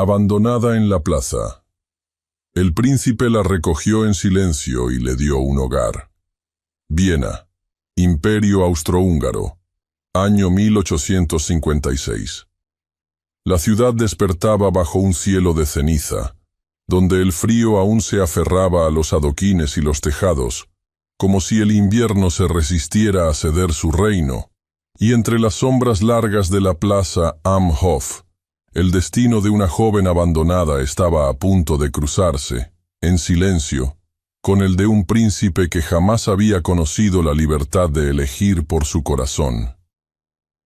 abandonada en la plaza. El príncipe la recogió en silencio y le dio un hogar. Viena, Imperio Austrohúngaro, año 1856. La ciudad despertaba bajo un cielo de ceniza, donde el frío aún se aferraba a los adoquines y los tejados, como si el invierno se resistiera a ceder su reino, y entre las sombras largas de la plaza Am Hof, el destino de una joven abandonada estaba a punto de cruzarse, en silencio, con el de un príncipe que jamás había conocido la libertad de elegir por su corazón.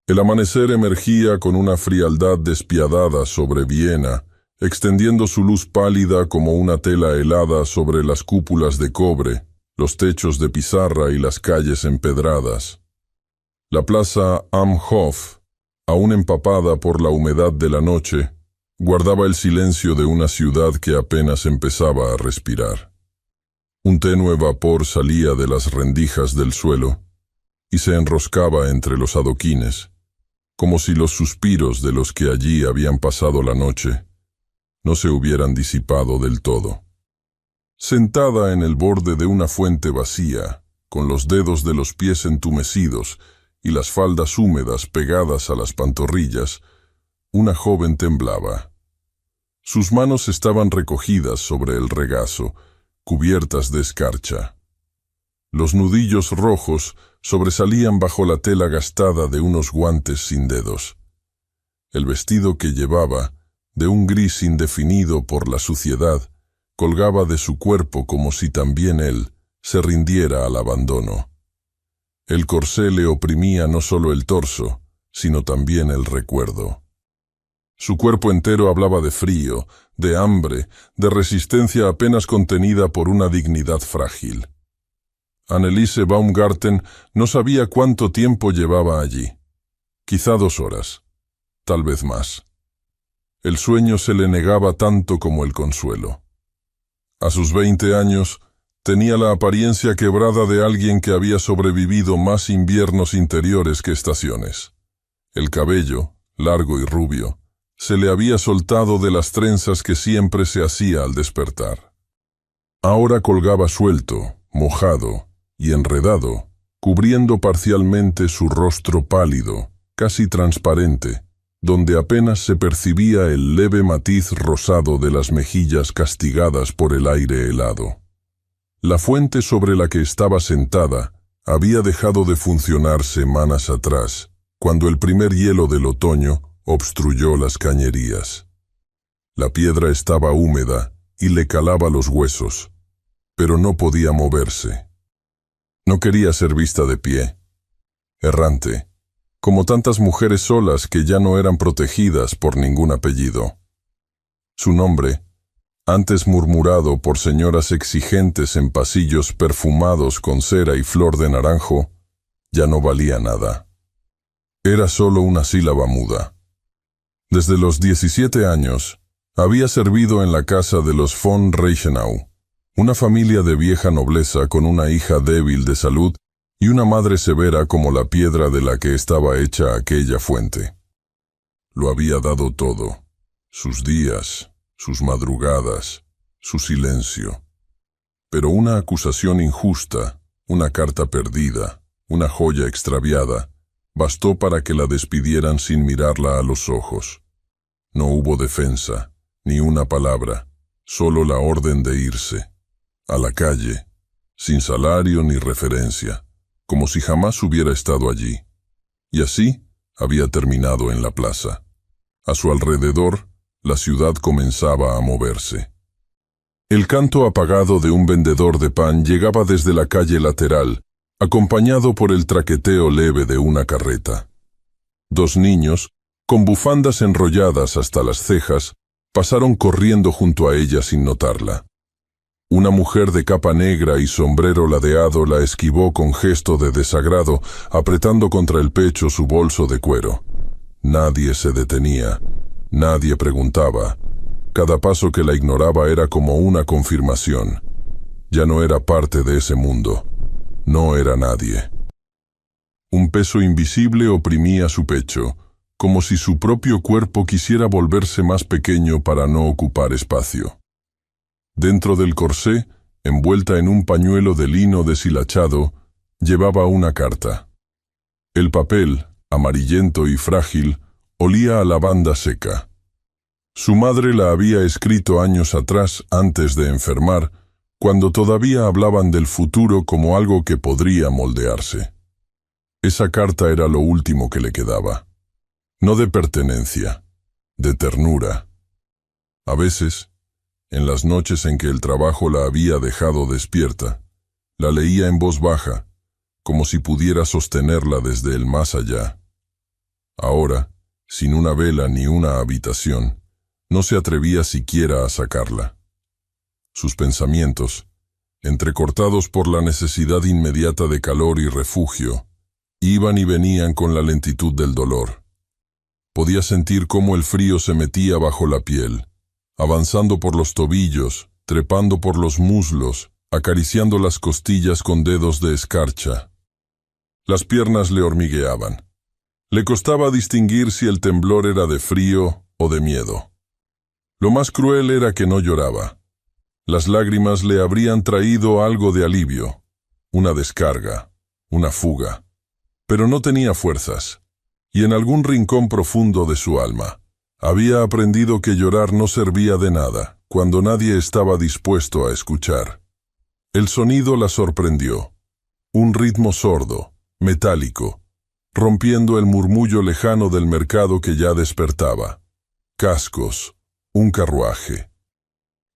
El amanecer emergía con una frialdad despiadada sobre Viena, extendiendo su luz pálida como una tela helada sobre las cúpulas de cobre, los techos de pizarra y las calles empedradas. La plaza Am Hof, aún empapada por la humedad de la noche, guardaba el silencio de una ciudad que apenas empezaba a respirar. Un tenue vapor salía de las rendijas del suelo y se enroscaba entre los adoquines, como si los suspiros de los que allí habían pasado la noche no se hubieran disipado del todo. Sentada en el borde de una fuente vacía, con los dedos de los pies entumecidos y las faldas húmedas pegadas a las pantorrillas, una joven temblaba. Sus manos estaban recogidas sobre el regazo, cubiertas de escarcha. Los nudillos rojos sobresalían bajo la tela gastada de unos guantes sin dedos. El vestido que llevaba, de un gris indefinido por la suciedad, colgaba de su cuerpo como si también él se rindiera al abandono. El corsé le oprimía no solo el torso, sino también el recuerdo. Su cuerpo entero hablaba de frío, de hambre, de resistencia apenas contenida por una dignidad frágil. Anneliese Baumgarten no sabía cuánto tiempo llevaba allí. Quizá 2 horas, tal vez más. El sueño se le negaba tanto como el consuelo. A sus 20 años, tenía la apariencia quebrada de alguien que había sobrevivido más inviernos interiores que estaciones. El cabello, largo y rubio, se le había soltado de las trenzas que siempre se hacía al despertar. Ahora colgaba suelto, mojado y enredado, cubriendo parcialmente su rostro pálido, casi transparente, donde apenas se percibía el leve matiz rosado de las mejillas castigadas por el aire helado. La fuente sobre la que estaba sentada había dejado de funcionar semanas atrás, cuando el primer hielo del otoño obstruyó las cañerías. La piedra estaba húmeda y le calaba los huesos, pero no podía moverse. No quería ser vista de pie, errante, como tantas mujeres solas que ya no eran protegidas por ningún apellido. Su nombre, antes murmurado por señoras exigentes en pasillos perfumados con cera y flor de naranjo, ya no valía nada. Era solo una sílaba muda. Desde los 17 años, había servido en la casa de los von Reichenau, una familia de vieja nobleza con una hija débil de salud y una madre severa como la piedra de la que estaba hecha aquella fuente. Lo había dado todo, sus días, sus madrugadas, su silencio. Pero una acusación injusta, una carta perdida, una joya extraviada, bastó para que la despidieran sin mirarla a los ojos. No hubo defensa, ni una palabra, solo la orden de irse, a la calle, sin salario ni referencia, como si jamás hubiera estado allí. Y así había terminado en la plaza. A su alrededor, la ciudad comenzaba a moverse. El canto apagado de un vendedor de pan llegaba desde la calle lateral, acompañado por el traqueteo leve de una carreta. 2 niños, con bufandas enrolladas hasta las cejas, pasaron corriendo junto a ella sin notarla. Una mujer de capa negra y sombrero ladeado la esquivó con gesto de desagrado, apretando contra el pecho su bolso de cuero. Nadie se detenía, nadie preguntaba. Cada paso que la ignoraba era como una confirmación. Ya no era parte de ese mundo. No era nadie. Un peso invisible oprimía su pecho, como si su propio cuerpo quisiera volverse más pequeño para no ocupar espacio. Dentro del corsé, envuelta en un pañuelo de lino deshilachado, llevaba una carta. El papel, amarillento y frágil, olía a lavanda seca. Su madre la había escrito años atrás, antes de enfermar, cuando todavía hablaban del futuro como algo que podría moldearse. Esa carta era lo último que le quedaba. No de pertenencia, de ternura. A veces, en las noches en que el trabajo la había dejado despierta, la leía en voz baja, como si pudiera sostenerla desde el más allá. Ahora, sin una vela ni una habitación, no se atrevía siquiera a sacarla. Sus pensamientos, entrecortados por la necesidad inmediata de calor y refugio, iban y venían con la lentitud del dolor. Podía sentir cómo el frío se metía bajo la piel, avanzando por los tobillos, trepando por los muslos, acariciando las costillas con dedos de escarcha. Las piernas le hormigueaban. Le costaba distinguir si el temblor era de frío o de miedo. Lo más cruel era que no lloraba. Las lágrimas le habrían traído algo de alivio, una descarga, una fuga. Pero no tenía fuerzas, y en algún rincón profundo de su alma, había aprendido que llorar no servía de nada, cuando nadie estaba dispuesto a escuchar. El sonido la sorprendió. Un ritmo sordo, metálico, rompiendo el murmullo lejano del mercado que ya despertaba. Cascos, un carruaje.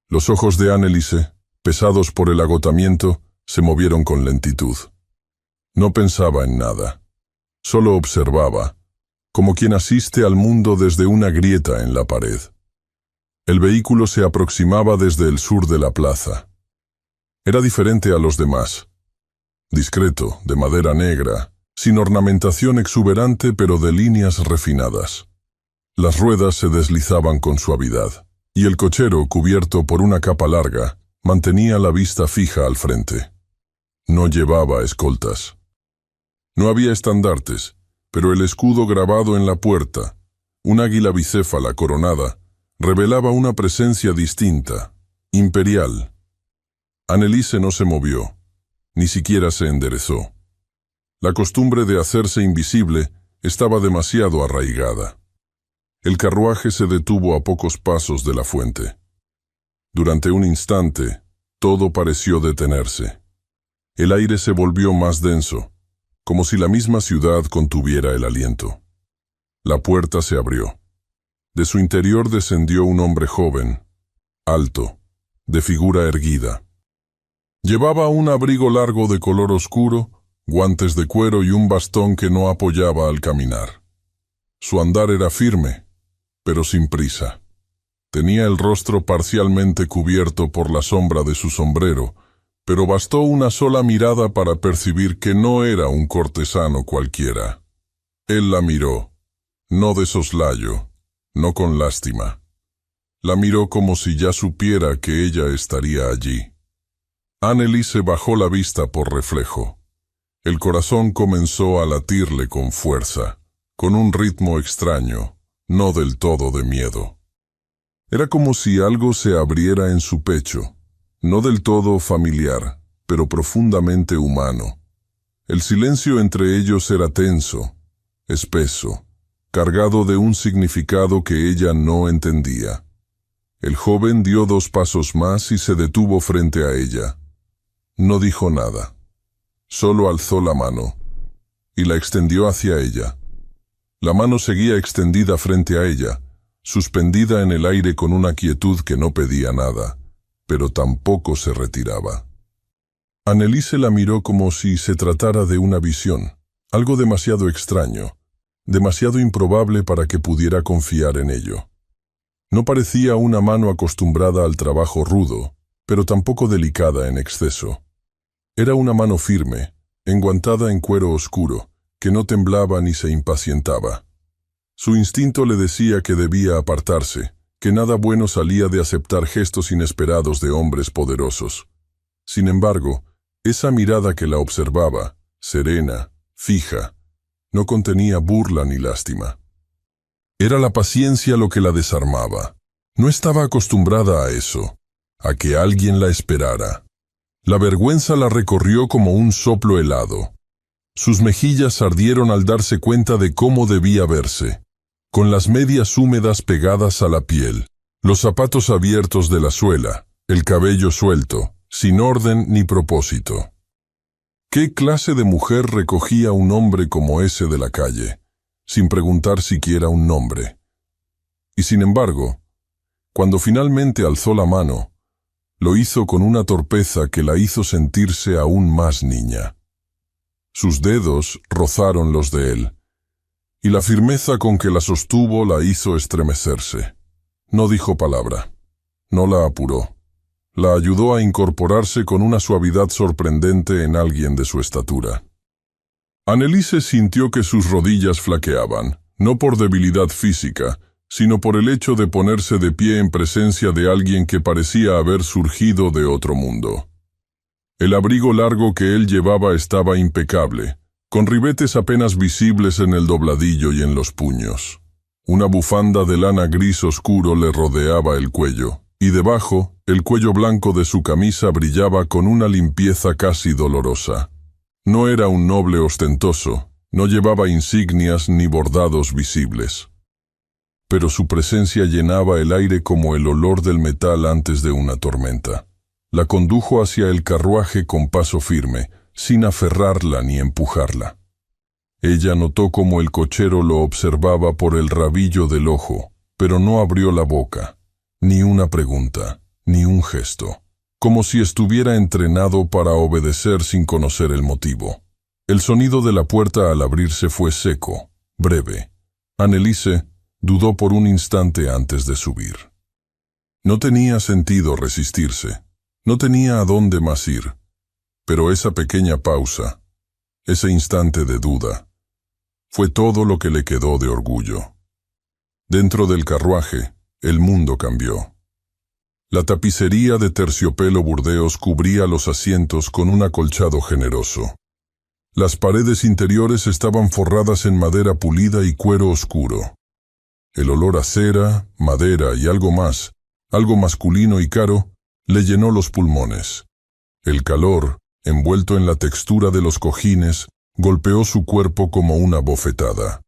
Los ojos de Anneliese, pesados por el agotamiento, se movieron con lentitud. No pensaba en nada. Solo observaba, como quien asiste al mundo desde una grieta en la pared. El vehículo se aproximaba desde el sur de la plaza. Era diferente a los demás. Discreto, de madera negra, sin ornamentación exuberante pero de líneas refinadas. Las ruedas se deslizaban con suavidad, y el cochero, cubierto por una capa larga, mantenía la vista fija al frente. No llevaba escoltas. No había estandartes, pero el escudo grabado en la puerta, un águila bicéfala coronada, revelaba una presencia distinta, imperial. Anneliese no se movió, ni siquiera se enderezó. La costumbre de hacerse invisible estaba demasiado arraigada. El carruaje se detuvo a pocos pasos de la fuente. Durante un instante, todo pareció detenerse. El aire se volvió más denso, como si la misma ciudad contuviera el aliento. La puerta se abrió. De su interior descendió un hombre joven, alto, de figura erguida. Llevaba un abrigo largo de color oscuro, guantes de cuero y un bastón que no apoyaba al caminar. Su andar era firme, pero sin prisa. Tenía el rostro parcialmente cubierto por la sombra de su sombrero, pero bastó una sola mirada para percibir que no era un cortesano cualquiera. Él la miró, no de soslayo, no con lástima. La miró como si ya supiera que ella estaría allí. Anneliese bajó la vista por reflejo. El corazón comenzó a latirle con fuerza, con un ritmo extraño, no del todo de miedo. Era como si algo se abriera en su pecho, no del todo familiar, pero profundamente humano. El silencio entre ellos era tenso, espeso, cargado de un significado que ella no entendía. El joven dio 2 pasos más y se detuvo frente a ella. No dijo nada. Solo alzó la mano y la extendió hacia ella. La mano seguía extendida frente a ella, suspendida en el aire con una quietud que no pedía nada, pero tampoco se retiraba. Anneliese la miró como si se tratara de una visión, algo demasiado extraño, demasiado improbable para que pudiera confiar en ello. No parecía una mano acostumbrada al trabajo rudo, pero tampoco delicada en exceso. Era una mano firme, enguantada en cuero oscuro, que no temblaba ni se impacientaba. Su instinto le decía que debía apartarse, que nada bueno salía de aceptar gestos inesperados de hombres poderosos. Sin embargo, esa mirada que la observaba, serena, fija, no contenía burla ni lástima. Era la paciencia lo que la desarmaba. No estaba acostumbrada a eso, a que alguien la esperara. La vergüenza la recorrió como un soplo helado. Sus mejillas ardieron al darse cuenta de cómo debía verse, con las medias húmedas pegadas a la piel, los zapatos abiertos de la suela, el cabello suelto, sin orden ni propósito. ¿Qué clase de mujer recogía un hombre como ese de la calle, sin preguntar siquiera un nombre? Y sin embargo, cuando finalmente alzó la mano, lo hizo con una torpeza que la hizo sentirse aún más niña. Sus dedos rozaron los de él, y la firmeza con que la sostuvo la hizo estremecerse. No dijo palabra, no la apuró. La ayudó a incorporarse con una suavidad sorprendente en alguien de su estatura. Anneliese sintió que sus rodillas flaqueaban, no por debilidad física, sino por el hecho de ponerse de pie en presencia de alguien que parecía haber surgido de otro mundo. El abrigo largo que él llevaba estaba impecable, con ribetes apenas visibles en el dobladillo y en los puños. Una bufanda de lana gris oscuro le rodeaba el cuello, y debajo, el cuello blanco de su camisa brillaba con una limpieza casi dolorosa. No era un noble ostentoso, no llevaba insignias ni bordados visibles. Pero su presencia llenaba el aire como el olor del metal antes de una tormenta. La condujo hacia el carruaje con paso firme, sin aferrarla ni empujarla. Ella notó cómo el cochero lo observaba por el rabillo del ojo, pero no abrió la boca, ni una pregunta, ni un gesto, como si estuviera entrenado para obedecer sin conocer el motivo. El sonido de la puerta al abrirse fue seco, breve. Anneliese dudó por un instante antes de subir. No tenía sentido resistirse, no tenía a dónde más ir, pero esa pequeña pausa, ese instante de duda, fue todo lo que le quedó de orgullo. Dentro del carruaje, el mundo cambió. La tapicería de terciopelo burdeos cubría los asientos con un acolchado generoso. Las paredes interiores estaban forradas en madera pulida y cuero oscuro. El olor a cera, madera y algo más, algo masculino y caro, le llenó los pulmones. El calor, envuelto en la textura de los cojines, golpeó su cuerpo como una bofetada.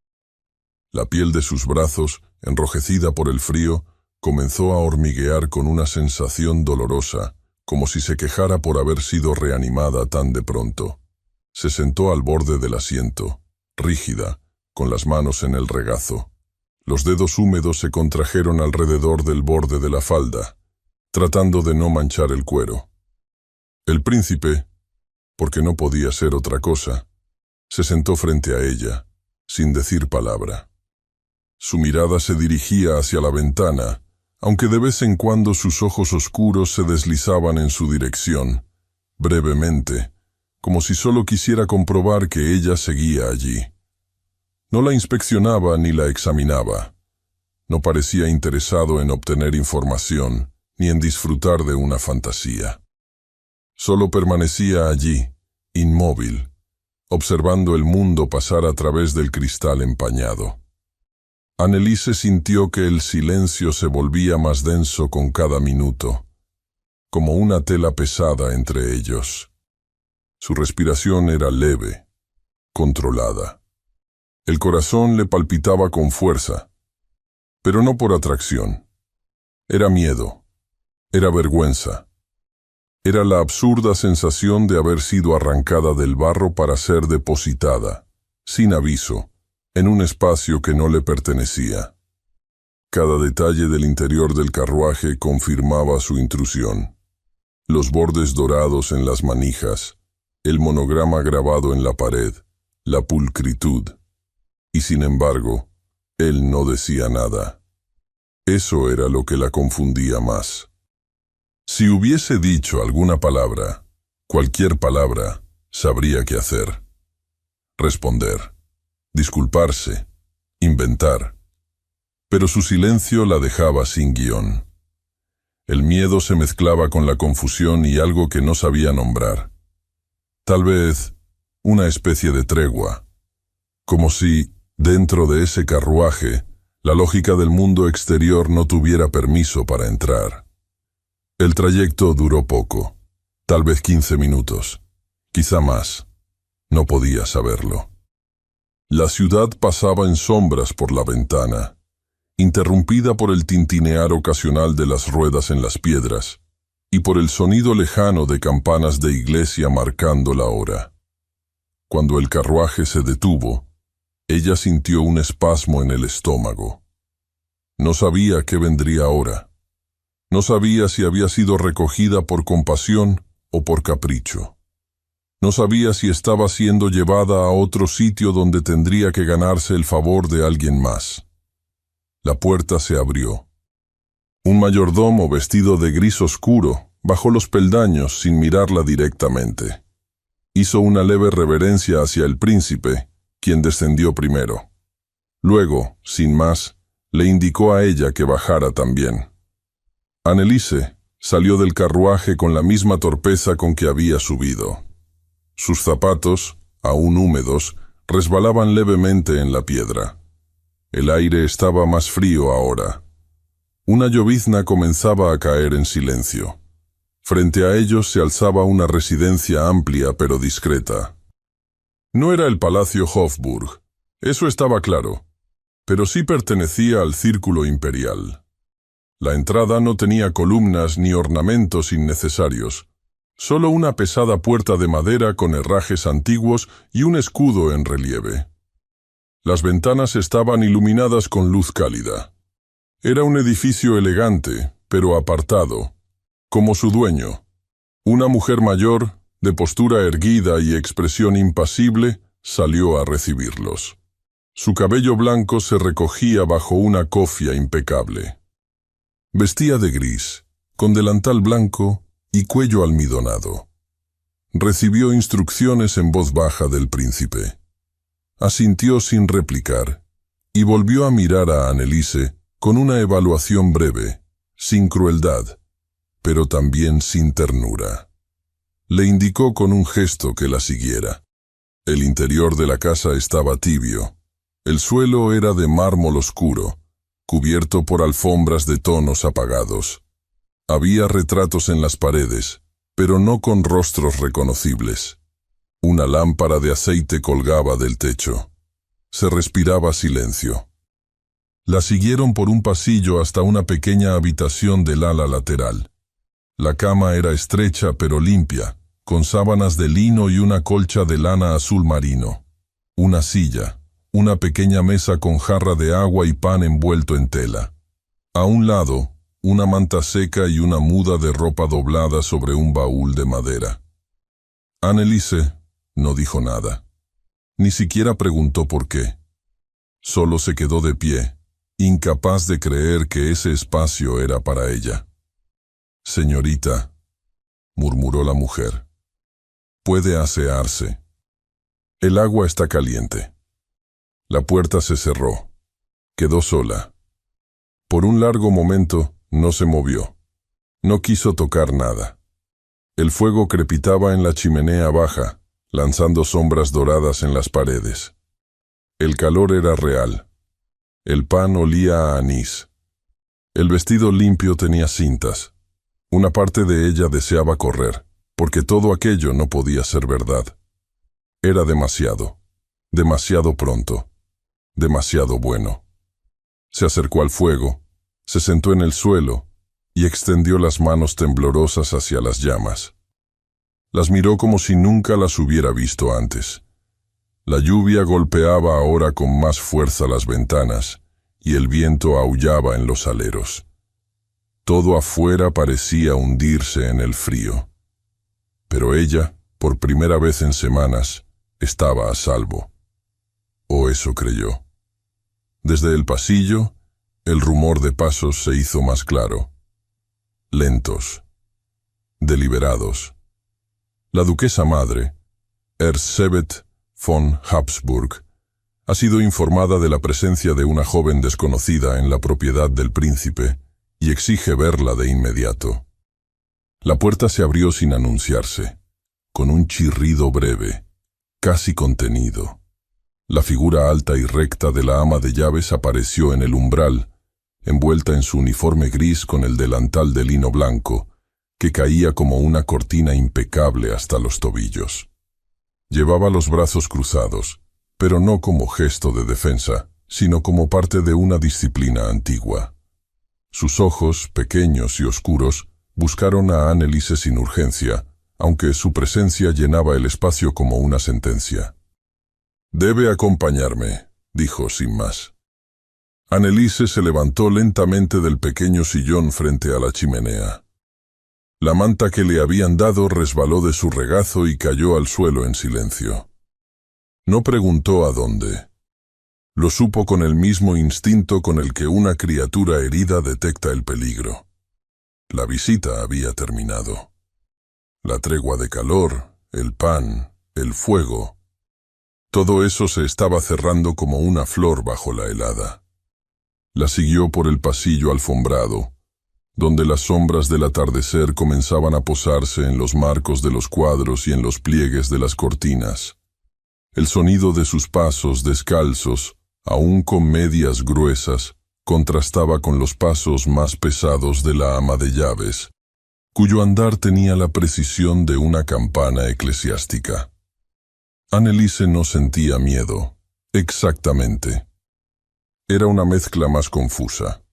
La piel de sus brazos, enrojecida por el frío, comenzó a hormiguear con una sensación dolorosa, como si se quejara por haber sido reanimada tan de pronto. Se sentó al borde del asiento, rígida, con las manos en el regazo. Los dedos húmedos se contrajeron alrededor del borde de la falda, tratando de no manchar el cuero. El príncipe, porque no podía ser otra cosa, se sentó frente a ella, sin decir palabra. Su mirada se dirigía hacia la ventana, aunque de vez en cuando sus ojos oscuros se deslizaban en su dirección, brevemente, como si solo quisiera comprobar que ella seguía allí. No la inspeccionaba ni la examinaba. No parecía interesado en obtener información, ni en disfrutar de una fantasía. Solo permanecía allí, inmóvil, observando el mundo pasar a través del cristal empañado. Anneliese sintió que el silencio se volvía más denso con cada minuto, como una tela pesada entre ellos. Su respiración era leve, controlada. El corazón le palpitaba con fuerza, pero no por atracción. Era miedo, era vergüenza. Era la absurda sensación de haber sido arrancada del barro para ser depositada, sin aviso, en un espacio que no le pertenecía. Cada detalle del interior del carruaje confirmaba su intrusión. Los bordes dorados en las manijas, el monograma grabado en la pared, la pulcritud. Y sin embargo, él no decía nada. Eso era lo que la confundía más. Si hubiese dicho alguna palabra, cualquier palabra, sabría qué hacer. Responder, disculparse, inventar. Pero su silencio la dejaba sin guión. El miedo se mezclaba con la confusión y algo que no sabía nombrar. Tal vez una especie de tregua, como si, dentro de ese carruaje, La lógica del mundo exterior no tuviera permiso para entrar. El trayecto duró poco, tal vez 15 minutos, quizá más. No podía saberlo. La ciudad pasaba en sombras por la ventana, interrumpida por el tintinear ocasional de las ruedas en las piedras y por el sonido lejano de campanas de iglesia marcando la hora. Cuando el carruaje se detuvo, ella sintió un espasmo en el estómago. No sabía qué vendría ahora. No sabía si había sido recogida por compasión o por capricho. No sabía si estaba siendo llevada a otro sitio donde tendría que ganarse el favor de alguien más. La puerta se abrió. Un mayordomo vestido de gris oscuro bajó los peldaños sin mirarla directamente. Hizo una leve reverencia hacia el príncipe, quien descendió primero. Luego, sin más, le indicó a ella que bajara también. Anneliese salió del carruaje con la misma torpeza con que había subido. Sus zapatos, aún húmedos, resbalaban levemente en la piedra. El aire estaba más frío ahora. Una llovizna comenzaba a caer en silencio. Frente a ellos se alzaba una residencia amplia pero discreta. No era el Palacio Hofburg, eso estaba claro, pero sí pertenecía al círculo imperial. La entrada no tenía columnas ni ornamentos innecesarios, solo una pesada puerta de madera con herrajes antiguos y un escudo en relieve. Las ventanas estaban iluminadas con luz cálida. Era un edificio elegante, pero apartado, como su dueño. Una mujer mayor, de postura erguida y expresión impasible, salió a recibirlos. Su cabello blanco se recogía bajo una cofia impecable. Vestía de gris, con delantal blanco y cuello almidonado. Recibió instrucciones en voz baja del príncipe. Asintió sin replicar, y volvió a mirar a Anneliese con una evaluación breve, sin crueldad, pero también sin ternura. Le indicó con un gesto que la siguiera. El interior de la casa estaba tibio. El suelo era de mármol oscuro, cubierto por alfombras de tonos apagados. Había retratos en las paredes, pero no con rostros reconocibles. Una lámpara de aceite colgaba del techo. Se respiraba silencio. La siguieron por un pasillo hasta una pequeña habitación del ala lateral. La cama era estrecha pero limpia, con sábanas de lino y una colcha de lana azul marino. Una silla, una pequeña mesa con jarra de agua y pan envuelto en tela. A un lado, una manta seca y una muda de ropa doblada sobre un baúl de madera. Anneliese no dijo nada. Ni siquiera preguntó por qué. Solo se quedó de pie, incapaz de creer que ese espacio era para ella. «Señorita», murmuró la mujer, «puede asearse. El agua está caliente». La puerta se cerró. Quedó sola. Por un largo momento no se movió. No quiso tocar nada. El fuego crepitaba en la chimenea baja, lanzando sombras doradas en las paredes. El calor era real. El pan olía a anís. El vestido limpio tenía cintas. Una parte de ella deseaba correr, porque todo aquello no podía ser verdad. Era demasiado pronto, demasiado bueno. Se acercó al fuego, se sentó en el suelo y extendió las manos temblorosas hacia las llamas. Las miró como si nunca las hubiera visto antes. La lluvia golpeaba ahora con más fuerza las ventanas y el viento aullaba en los aleros. Todo afuera parecía hundirse en el frío. Pero ella, por primera vez en semanas, estaba a salvo. O eso creyó. Desde el pasillo, el rumor de pasos se hizo más claro. Lentos. Deliberados. La duquesa madre, Erzsébet von Habsburg, ha sido informada de la presencia de una joven desconocida en la propiedad del príncipe y exige verla de inmediato. La puerta se abrió sin anunciarse, con un chirrido breve, casi contenido. La figura alta y recta de la ama de llaves apareció en el umbral, envuelta en su uniforme gris con el delantal de lino blanco, que caía como una cortina impecable hasta los tobillos. Llevaba los brazos cruzados, pero no como gesto de defensa, sino como parte de una disciplina antigua. Sus ojos, pequeños y oscuros, buscaron a Anneliese sin urgencia, aunque su presencia llenaba el espacio como una sentencia. «Debe acompañarme», dijo sin más. Anneliese se levantó lentamente del pequeño sillón frente a la chimenea. La manta que le habían dado resbaló de su regazo y cayó al suelo en silencio. No preguntó a dónde. Lo supo con el mismo instinto con el que una criatura herida detecta el peligro. La visita había terminado. La tregua de calor, el pan, el fuego, todo eso se estaba cerrando como una flor bajo la helada. La siguió por el pasillo alfombrado, donde las sombras del atardecer comenzaban a posarse en los marcos de los cuadros y en los pliegues de las cortinas. El sonido de sus pasos descalzos, aún con medias gruesas, contrastaba con los pasos más pesados de la ama de llaves, cuyo andar tenía la precisión de una campana eclesiástica. Anneliese no sentía miedo, exactamente. Era una mezcla más confusa.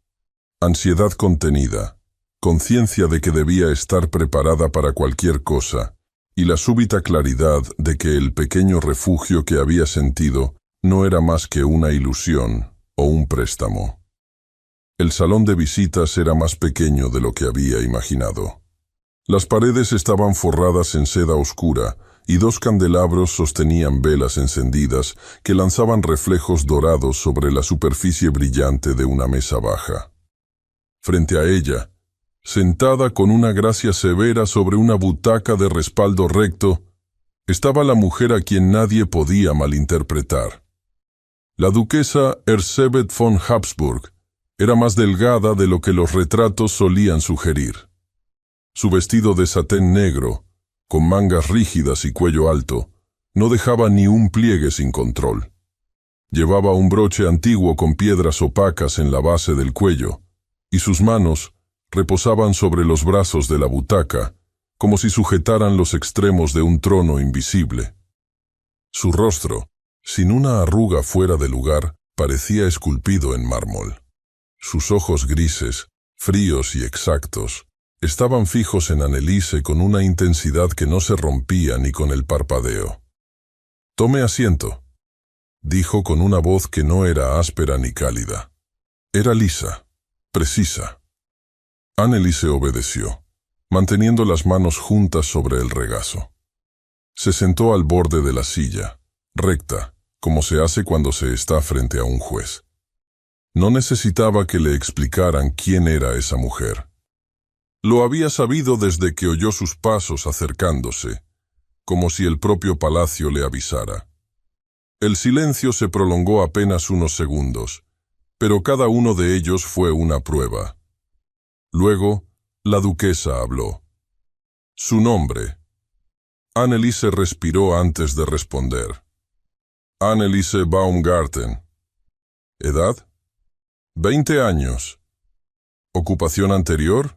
Ansiedad contenida, conciencia de que debía estar preparada para cualquier cosa, y la súbita claridad de que el pequeño refugio que había sentido no era más que una ilusión o un préstamo. El salón de visitas era más pequeño de lo que había imaginado. Las paredes estaban forradas en seda oscura y 2 candelabros sostenían velas encendidas que lanzaban reflejos dorados sobre la superficie brillante de una mesa baja. Frente a ella, sentada con una gracia severa sobre una butaca de respaldo recto, estaba la mujer a quien nadie podía malinterpretar. La duquesa Erzsébet von Habsburg era más delgada de lo que los retratos solían sugerir. Su vestido de satén negro, con mangas rígidas y cuello alto, no dejaba ni un pliegue sin control. Llevaba un broche antiguo con piedras opacas en la base del cuello, y sus manos reposaban sobre los brazos de la butaca, como si sujetaran los extremos de un trono invisible. Su rostro, sin una arruga fuera de lugar, parecía esculpido en mármol. Sus ojos grises, fríos y exactos, estaban fijos en Anneliese con una intensidad que no se rompía ni con el parpadeo. «Tome asiento», dijo con una voz que no era áspera ni cálida. Era lisa, precisa. Anneliese obedeció, manteniendo las manos juntas sobre el regazo. Se sentó al borde de la silla, recta, como se hace cuando se está frente a un juez. No necesitaba que le explicaran quién era esa mujer. Lo había sabido desde que oyó sus pasos acercándose, como si el propio palacio le avisara. El silencio se prolongó apenas unos segundos, pero cada uno de ellos fue una prueba. Luego, la duquesa habló. Su nombre. Anneliese respiró antes de responder. Anneliese Baumgarten. ¿Edad? 20 años. ¿Ocupación anterior?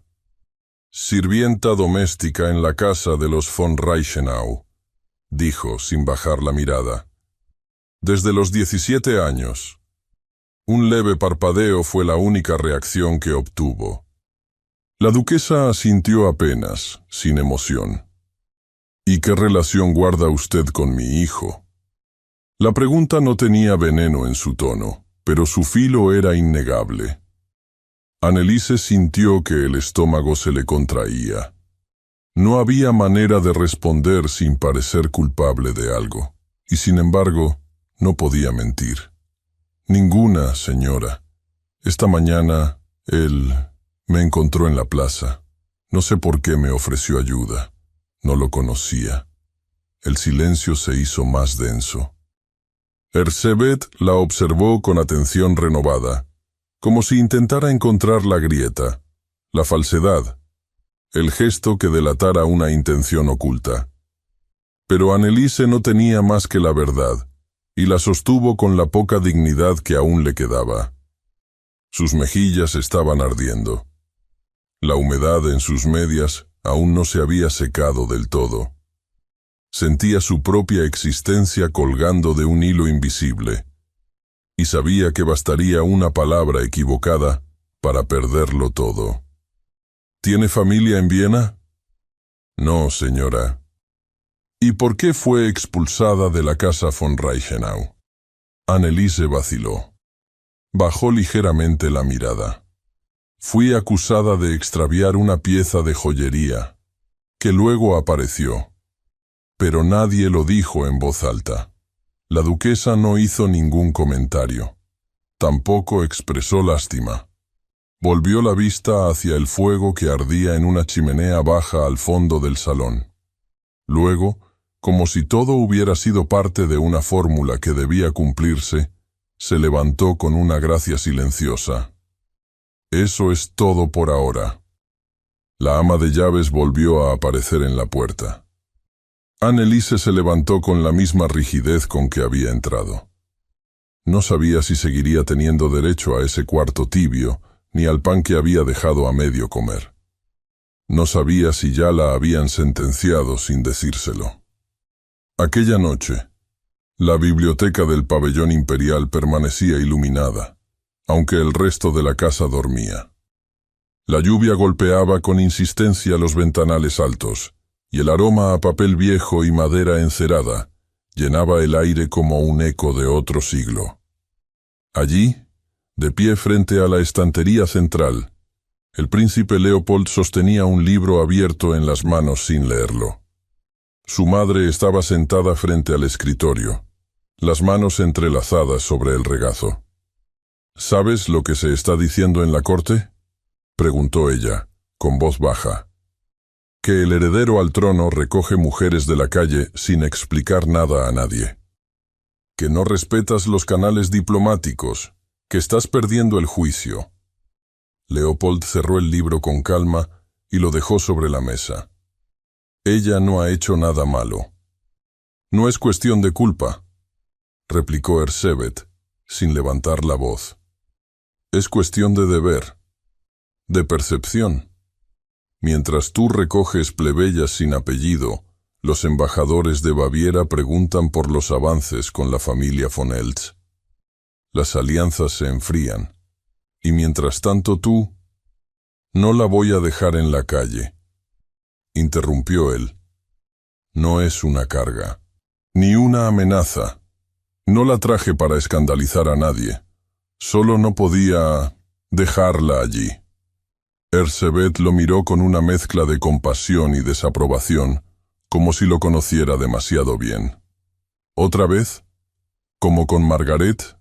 Sirvienta doméstica en la casa de los von Reichenau, dijo sin bajar la mirada. Desde los 17 años. Un leve parpadeo fue la única reacción que obtuvo. La duquesa asintió apenas, sin emoción. ¿Y qué relación guarda usted con mi hijo? La pregunta no tenía veneno en su tono, pero su filo era innegable. Anneliese sintió que el estómago se le contraía. No había manera de responder sin parecer culpable de algo, y sin embargo, no podía mentir. Ninguna, señora. Esta mañana, él me encontró en la plaza. No sé por qué me ofreció ayuda. No lo conocía. El silencio se hizo más denso. Erzsébet la observó con atención renovada, como si intentara encontrar la grieta, la falsedad, el gesto que delatara una intención oculta. Pero Anneliese no tenía más que la verdad, y la sostuvo con la poca dignidad que aún le quedaba. Sus mejillas estaban ardiendo. La humedad en sus medias aún no se había secado del todo. Sentía su propia existencia colgando de un hilo invisible, y sabía que bastaría una palabra equivocada para perderlo todo. ¿Tiene familia en Viena? No, señora. ¿Y por qué fue expulsada de la casa von Reichenau? Anneliese vaciló. Bajó ligeramente la mirada. Fui acusada de extraviar una pieza de joyería, que luego apareció. Pero nadie lo dijo en voz alta. La duquesa no hizo ningún comentario. Tampoco expresó lástima. Volvió la vista hacia el fuego que ardía en una chimenea baja al fondo del salón. Luego, como si todo hubiera sido parte de una fórmula que debía cumplirse, se levantó con una gracia silenciosa. Eso es todo por ahora. La ama de llaves volvió a aparecer en la puerta. Anneliese se levantó con la misma rigidez con que había entrado. No sabía si seguiría teniendo derecho a ese cuarto tibio, ni al pan que había dejado a medio comer. No sabía si ya la habían sentenciado sin decírselo. Aquella noche, la biblioteca del pabellón imperial permanecía iluminada, aunque el resto de la casa dormía. La lluvia golpeaba con insistencia los ventanales altos, y el aroma a papel viejo y madera encerada llenaba el aire como un eco de otro siglo. Allí, de pie frente a la estantería central, el príncipe Leopold sostenía un libro abierto en las manos sin leerlo. Su madre estaba sentada frente al escritorio, las manos entrelazadas sobre el regazo. ¿Sabes lo que se está diciendo en la corte?, preguntó ella, con voz baja. Que el heredero al trono recoge mujeres de la calle sin explicar nada a nadie. Que no respetas los canales diplomáticos, que estás perdiendo el juicio. Leopold cerró el libro con calma y lo dejó sobre la mesa. Ella no ha hecho nada malo. No es cuestión de culpa, replicó Erzsébet, sin levantar la voz. Es cuestión de deber, de percepción. Mientras tú recoges plebeyas sin apellido, los embajadores de Baviera preguntan por los avances con la familia von Eltz. Las alianzas se enfrían, y mientras tanto tú... No la voy a dejar en la calle, interrumpió él. No es una carga, ni una amenaza. No la traje para escandalizar a nadie. Solo no podía dejarla allí. Erzsébet lo miró con una mezcla de compasión y desaprobación, como si lo conociera demasiado bien. ¿Otra vez? ¿Como con Margaret?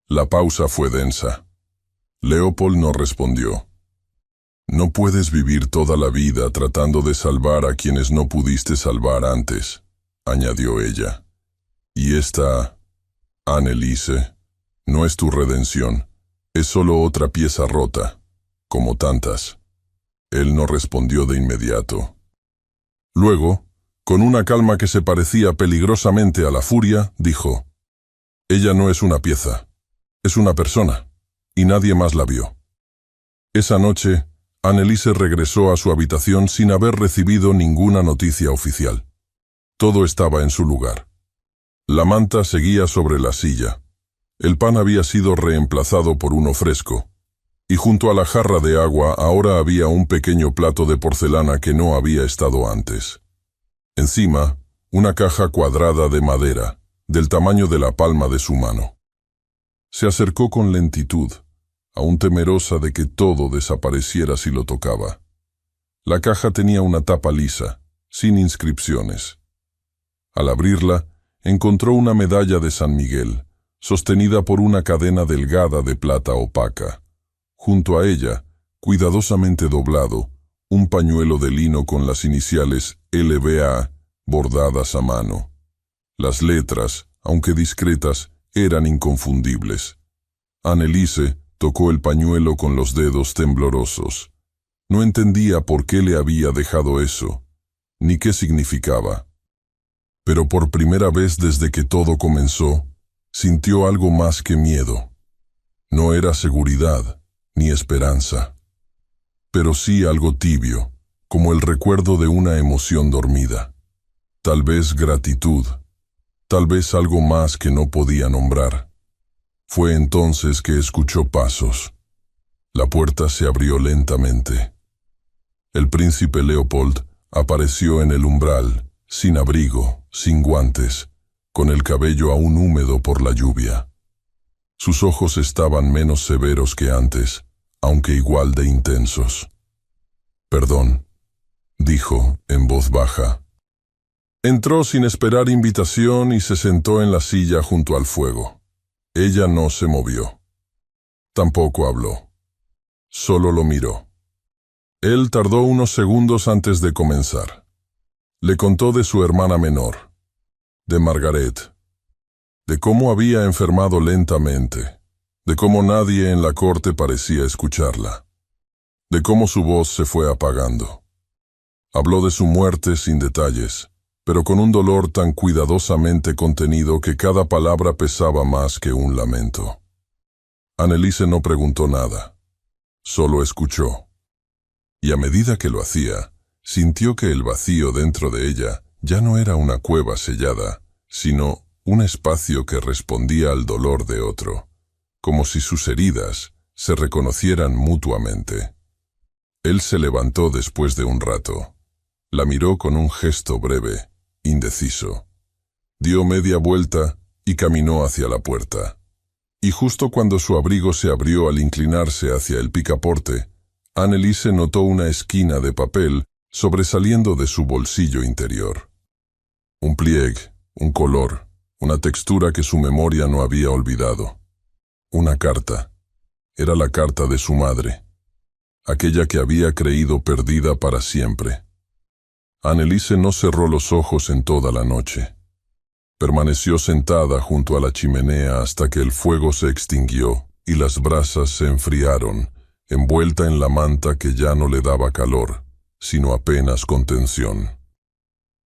La pausa fue densa. Leopold no respondió. No puedes vivir toda la vida tratando de salvar a quienes no pudiste salvar antes, añadió ella. Y esta, Anneliese, no es tu redención, es solo otra pieza rota, como tantas. Él no respondió de inmediato. Luego, con una calma que se parecía peligrosamente a la furia, dijo: Ella no es una pieza, es una persona, y nadie más la vio. Esa noche, Anneliese regresó a su habitación sin haber recibido ninguna noticia oficial. Todo estaba en su lugar. La manta seguía sobre la silla. El pan había sido reemplazado por uno fresco, y junto a la jarra de agua ahora había un pequeño plato de porcelana que no había estado antes. Encima, una caja cuadrada de madera, del tamaño de la palma de su mano. Se acercó con lentitud, aún temerosa de que todo desapareciera si lo tocaba. La caja tenía una tapa lisa, sin inscripciones. Al abrirla, encontró una medalla de San Miguel, sostenida por una cadena delgada de plata opaca. Junto a ella, cuidadosamente doblado, un pañuelo de lino con las iniciales LBA bordadas a mano. Las letras, aunque discretas, eran inconfundibles. Anneliese tocó el pañuelo con los dedos temblorosos. No entendía por qué le había dejado eso, ni qué significaba. Pero por primera vez desde que todo comenzó, sintió algo más que miedo. No era seguridad, ni esperanza, pero sí algo tibio, como el recuerdo de una emoción dormida. Tal vez gratitud, tal vez algo más que no podía nombrar. Fue entonces que escuchó pasos. La puerta se abrió lentamente. El príncipe Leopold apareció en el umbral, sin abrigo, sin guantes, con el cabello aún húmedo por la lluvia. Sus ojos estaban menos severos que antes, aunque igual de intensos. «Perdón», dijo en voz baja. Entró sin esperar invitación y se sentó en la silla junto al fuego. Ella no se movió. Tampoco habló. Solo lo miró. Él tardó unos segundos antes de comenzar. Le contó de su hermana menor, de Margaret, de cómo había enfermado lentamente, de cómo nadie en la corte parecía escucharla, de cómo su voz se fue apagando. Habló de su muerte sin detalles, pero con un dolor tan cuidadosamente contenido que cada palabra pesaba más que un lamento. Anneliese no preguntó nada, solo escuchó. Y a medida que lo hacía, sintió que el vacío dentro de ella ya no era una cueva sellada, sino un espacio que respondía al dolor de otro, como si sus heridas se reconocieran mutuamente. Él se levantó después de un rato. La miró con un gesto breve, indeciso. Dio media vuelta y caminó hacia la puerta. Y justo cuando su abrigo se abrió al inclinarse hacia el picaporte, Anneliese notó una esquina de papel sobresaliendo de su bolsillo interior. Un pliegue, un color, una textura que su memoria no había olvidado. Una carta. Era la carta de su madre, aquella que había creído perdida para siempre. Anneliese no cerró los ojos en toda la noche. Permaneció sentada junto a la chimenea hasta que el fuego se extinguió y las brasas se enfriaron, envuelta en la manta que ya no le daba calor, sino apenas contención.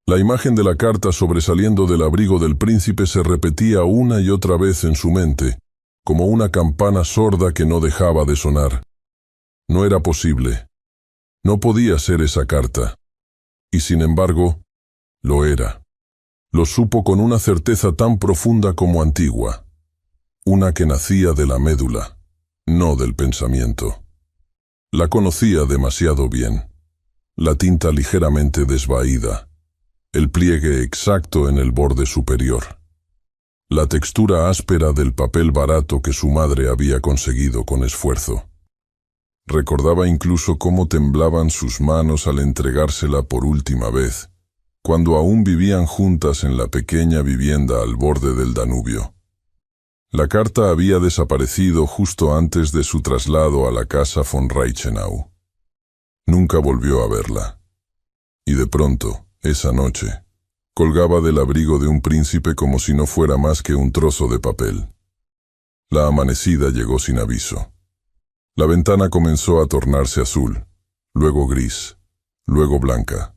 La imagen de la carta sobresaliendo del abrigo del príncipe se repetía una y otra vez en su mente, como una campana sorda que no dejaba de sonar. No era posible. No podía ser esa carta. Y sin embargo, lo era. Lo supo con una certeza tan profunda como antigua. Una que nacía de la médula, no del pensamiento. La conocía demasiado bien. La tinta ligeramente desvaída. El pliegue exacto en el borde superior. La textura áspera del papel barato que su madre había conseguido con esfuerzo. Recordaba incluso cómo temblaban sus manos al entregársela por última vez, cuando aún vivían juntas en la pequeña vivienda al borde del Danubio. La carta había desaparecido justo antes de su traslado a la casa von Reichenau. Nunca volvió a verla. Y de pronto, esa noche, colgaba del abrigo de un príncipe como si no fuera más que un trozo de papel. La amanecida llegó sin aviso. La ventana comenzó a tornarse azul, luego gris, luego blanca.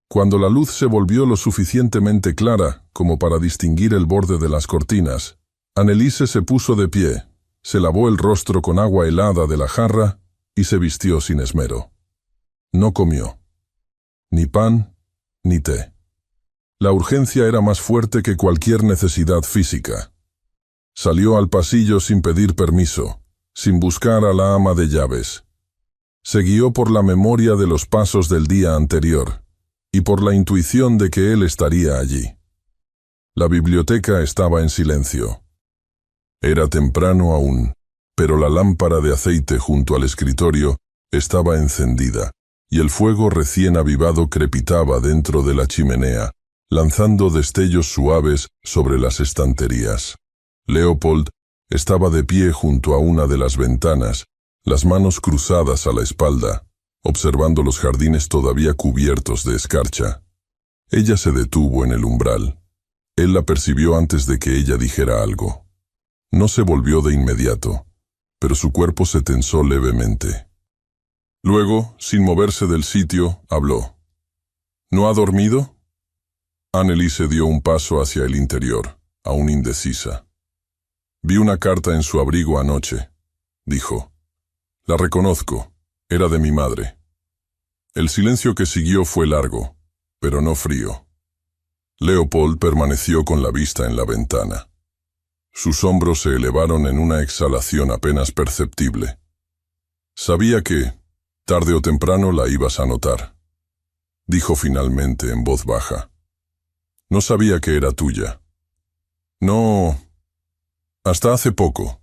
Cuando la luz se volvió lo suficientemente clara como para distinguir el borde de las cortinas, Anneliese se puso de pie, se lavó el rostro con agua helada de la jarra y se vistió sin esmero. No comió. Ni pan, ni té. La urgencia era más fuerte que cualquier necesidad física. Salió al pasillo sin pedir permiso, sin buscar a la ama de llaves. Se guió por la memoria de los pasos del día anterior y por la intuición de que él estaría allí. La biblioteca estaba en silencio. Era temprano aún, pero la lámpara de aceite junto al escritorio estaba encendida y el fuego recién avivado crepitaba dentro de la chimenea, lanzando destellos suaves sobre las estanterías. Leopold estaba de pie junto a una de las ventanas, las manos cruzadas a la espalda, observando los jardines todavía cubiertos de escarcha. Ella se detuvo en el umbral. Él la percibió antes de que ella dijera algo. No se volvió de inmediato, pero su cuerpo se tensó levemente. Luego, sin moverse del sitio, habló. «¿No ha dormido?» Anneliese dio un paso hacia el interior, aún indecisa. «Vi una carta en su abrigo anoche», dijo. «La reconozco. Era de mi madre». El silencio que siguió fue largo, pero no frío. Leopold permaneció con la vista en la ventana. Sus hombros se elevaron en una exhalación apenas perceptible. Sabía que, tarde o temprano, la ibas a notar. Dijo finalmente en voz baja. «No sabía que era tuya». «No, hasta hace poco».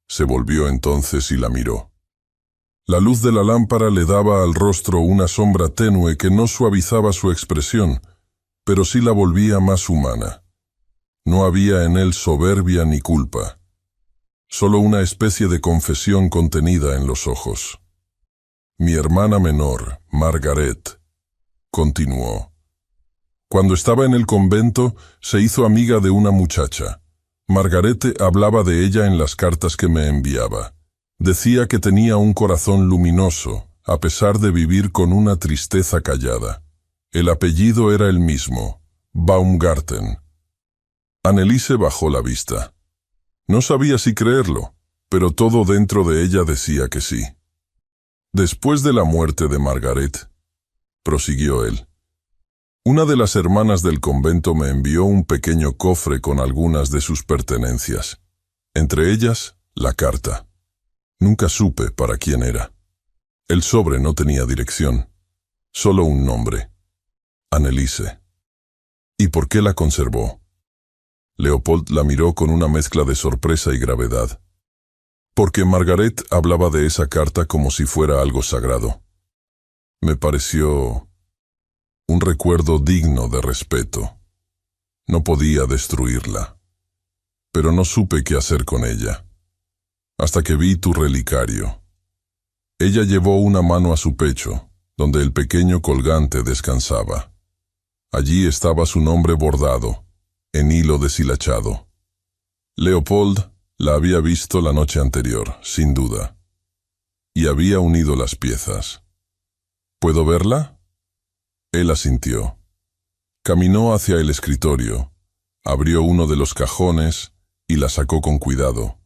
Se volvió entonces y la miró. La luz de la lámpara le daba al rostro una sombra tenue que no suavizaba su expresión, pero sí la volvía más humana. No había en él soberbia ni culpa, solo una especie de confesión contenida en los ojos. «Mi hermana menor, Margaret», continuó. «Cuando estaba en el convento, se hizo amiga de una muchacha. Margarete hablaba de ella en las cartas que me enviaba. Decía que tenía un corazón luminoso, a pesar de vivir con una tristeza callada. El apellido era el mismo, Baumgarten». Anneliese bajó la vista. No sabía si creerlo, pero todo dentro de ella decía que sí. «Después de la muerte de Margaret», prosiguió él, «una de las hermanas del convento me envió un pequeño cofre con algunas de sus pertenencias, entre ellas la carta. Nunca supe para quién era. El sobre no tenía dirección, solo un nombre: Anneliese». «¿Y por qué la conservó?». Leopold la miró con una mezcla de sorpresa y gravedad. «Porque Margaret hablaba de esa carta como si fuera algo sagrado. Me pareció un recuerdo digno de respeto. No podía destruirla, pero no supe qué hacer con ella, hasta que vi tu relicario». Ella llevó una mano a su pecho, donde el pequeño colgante descansaba. Allí estaba su nombre bordado, en hilo deshilachado. Leopold la había visto la noche anterior, sin duda, y había unido las piezas. «¿Puedo verla?». Él asintió. Caminó hacia el escritorio, abrió uno de los cajones y la sacó con cuidado,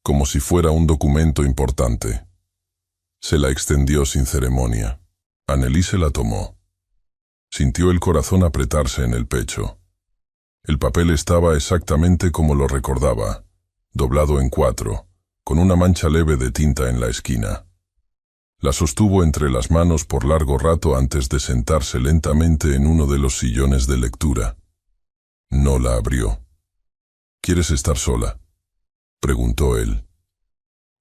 como si fuera un documento importante. Se la extendió sin ceremonia. Anneliese la tomó. Sintió el corazón apretarse en el pecho. El papel estaba exactamente como lo recordaba, doblado en 4, con una mancha leve de tinta en la esquina. La sostuvo entre las manos por largo rato antes de sentarse lentamente en uno de los sillones de lectura. No la abrió. «¿Quieres estar sola?», preguntó él.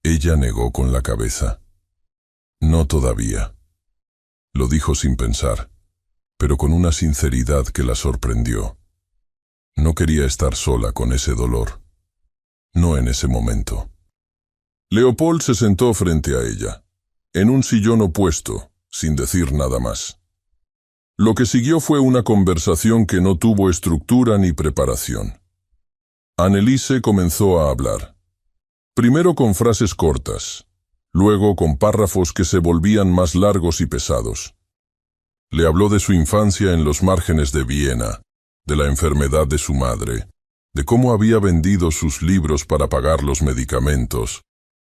Ella negó con la cabeza. «No todavía», lo dijo sin pensar, pero con una sinceridad que la sorprendió. No quería estar sola con ese dolor. No en ese momento. Leopold se sentó frente a ella, en un sillón opuesto, sin decir nada más. Lo que siguió fue una conversación que no tuvo estructura ni preparación. Anneliese comenzó a hablar. Primero con frases cortas, luego con párrafos que se volvían más largos y pesados. Le habló de su infancia en los márgenes de Viena, de la enfermedad de su madre, de cómo había vendido sus libros para pagar los medicamentos,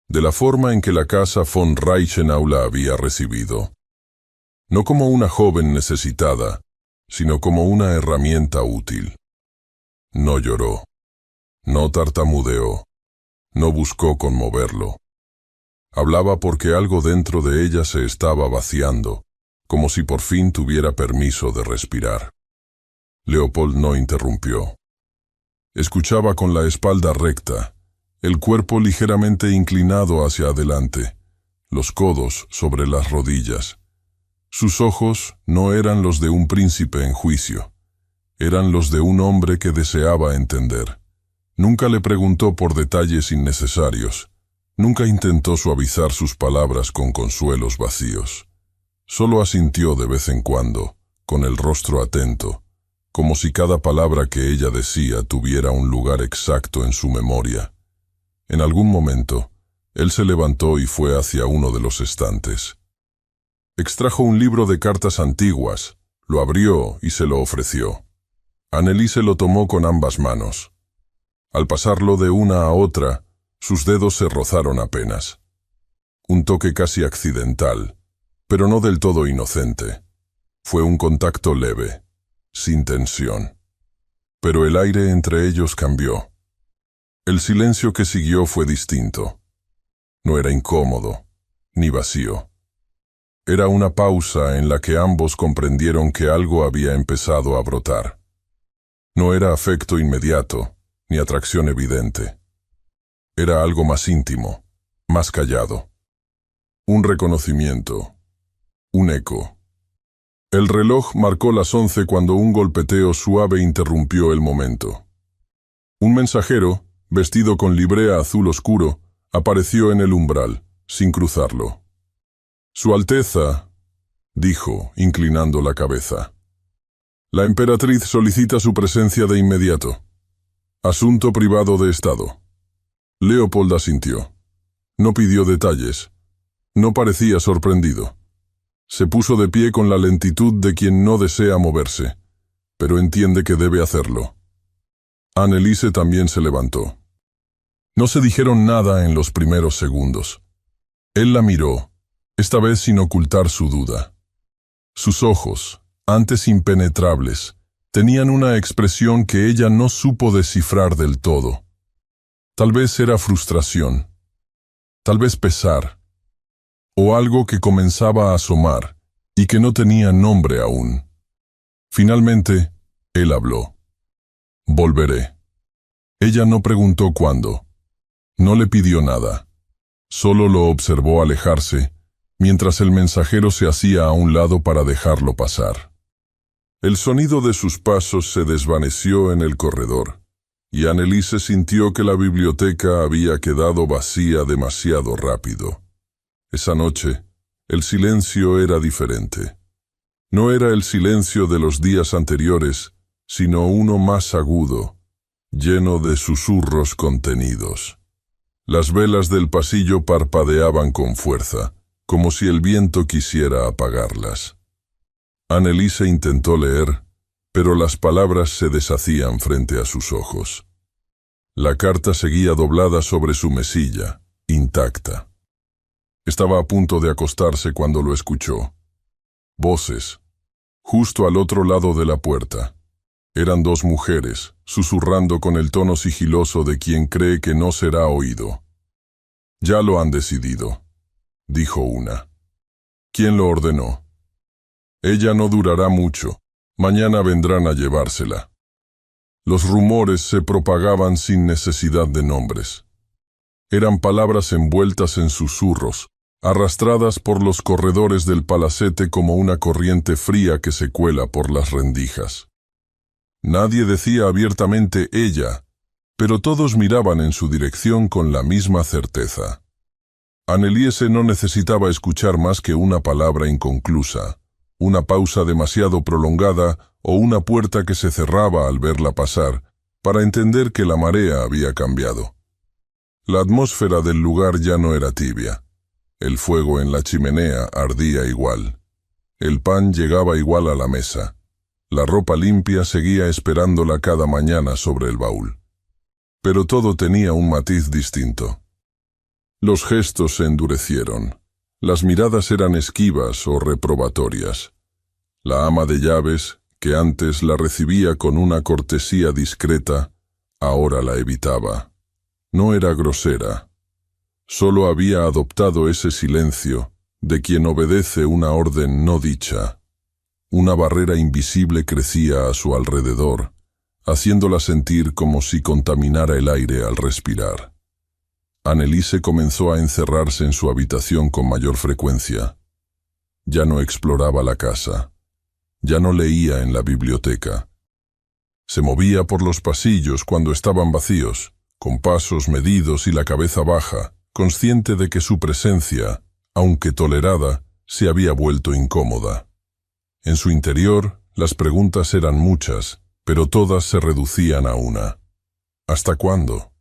de la forma en que la casa von Reichenau la había recibido. No como una joven necesitada, sino como una herramienta útil. No lloró, no tartamudeó, no buscó conmoverlo. Hablaba porque algo dentro de ella se estaba vaciando, como si por fin tuviera permiso de respirar. Leopold no interrumpió. Escuchaba con la espalda recta, el cuerpo ligeramente inclinado hacia adelante, los codos sobre las rodillas. Sus ojos no eran los de un príncipe en juicio, eran los de un hombre que deseaba entender. Nunca le preguntó por detalles innecesarios, nunca intentó suavizar sus palabras con consuelos vacíos. Solo asintió de vez en cuando, con el rostro atento, como si cada palabra que ella decía tuviera un lugar exacto en su memoria. En algún momento, él se levantó y fue hacia uno de los estantes. Extrajo un libro de cartas antiguas, lo abrió y se lo ofreció. Anneliese lo tomó con ambas manos. Al pasarlo de una a otra, sus dedos se rozaron apenas. Un toque casi accidental, pero no del todo inocente. Fue un contacto leve, sin tensión. Pero el aire entre ellos cambió. El silencio que siguió fue distinto. No era incómodo, ni vacío. Era una pausa en la que ambos comprendieron que algo había empezado a brotar. No era afecto inmediato, ni atracción evidente. Era algo más íntimo, más callado. Un reconocimiento, un eco. El reloj marcó las 11 cuando un golpeteo suave interrumpió el momento. Un mensajero, vestido con librea azul oscuro, apareció en el umbral, sin cruzarlo. «Su Alteza», dijo, inclinando la cabeza. «La emperatriz solicita su presencia de inmediato. Asunto privado de Estado». Leopold asintió. No pidió detalles. No parecía sorprendido. Se puso de pie con la lentitud de quien no desea moverse, pero entiende que debe hacerlo. Anneliese también se levantó. No se dijeron nada en los primeros segundos. Él la miró, esta vez sin ocultar su duda. Sus ojos, antes impenetrables, tenían una expresión que ella no supo descifrar del todo. Tal vez era frustración, tal vez pesar, o algo que comenzaba a asomar y que no tenía nombre aún. Finalmente, él habló. «Volveré». Ella no preguntó cuándo. No le pidió nada. Solo lo observó alejarse, mientras el mensajero se hacía a un lado para dejarlo pasar. El sonido de sus pasos se desvaneció en el corredor, y Anneliese sintió que la biblioteca había quedado vacía demasiado rápido. Esa noche, el silencio era diferente. No era el silencio de los días anteriores, sino uno más agudo, lleno de susurros contenidos. Las velas del pasillo parpadeaban con fuerza, como si el viento quisiera apagarlas. Anneliese intentó leer, pero las palabras se deshacían frente a sus ojos. La carta seguía doblada sobre su mesilla, intacta. Estaba a punto de acostarse cuando lo escuchó. Voces, justo al otro lado de la puerta. Eran dos mujeres, susurrando con el tono sigiloso de quien cree que no será oído. «Ya lo han decidido», dijo una. «¿Quién lo ordenó?» «Ella no durará mucho. Mañana vendrán a llevársela». Los rumores se propagaban sin necesidad de nombres. Eran palabras envueltas en susurros, arrastradas por los corredores del palacete como una corriente fría que se cuela por las rendijas. Nadie decía abiertamente «ella», pero todos miraban en su dirección con la misma certeza. Anneliese no necesitaba escuchar más que una palabra inconclusa, una pausa demasiado prolongada o una puerta que se cerraba al verla pasar, para entender que la marea había cambiado. La atmósfera del lugar ya no era tibia. El fuego en la chimenea ardía igual. El pan llegaba igual a la mesa. La ropa limpia seguía esperándola cada mañana sobre el baúl. Pero todo tenía un matiz distinto. Los gestos se endurecieron. Las miradas eran esquivas o reprobatorias. La ama de llaves, que antes la recibía con una cortesía discreta, ahora la evitaba. No era grosera. Solo había adoptado ese silencio de quien obedece una orden no dicha. Una barrera invisible crecía a su alrededor, haciéndola sentir como si contaminara el aire al respirar. Anneliese comenzó a encerrarse en su habitación con mayor frecuencia. Ya no exploraba la casa. Ya no leía en la biblioteca. Se movía por los pasillos cuando estaban vacíos, con pasos medidos y la cabeza baja, consciente de que su presencia, aunque tolerada, se había vuelto incómoda. En su interior, las preguntas eran muchas, pero todas se reducían a una. ¿Hasta cuándo?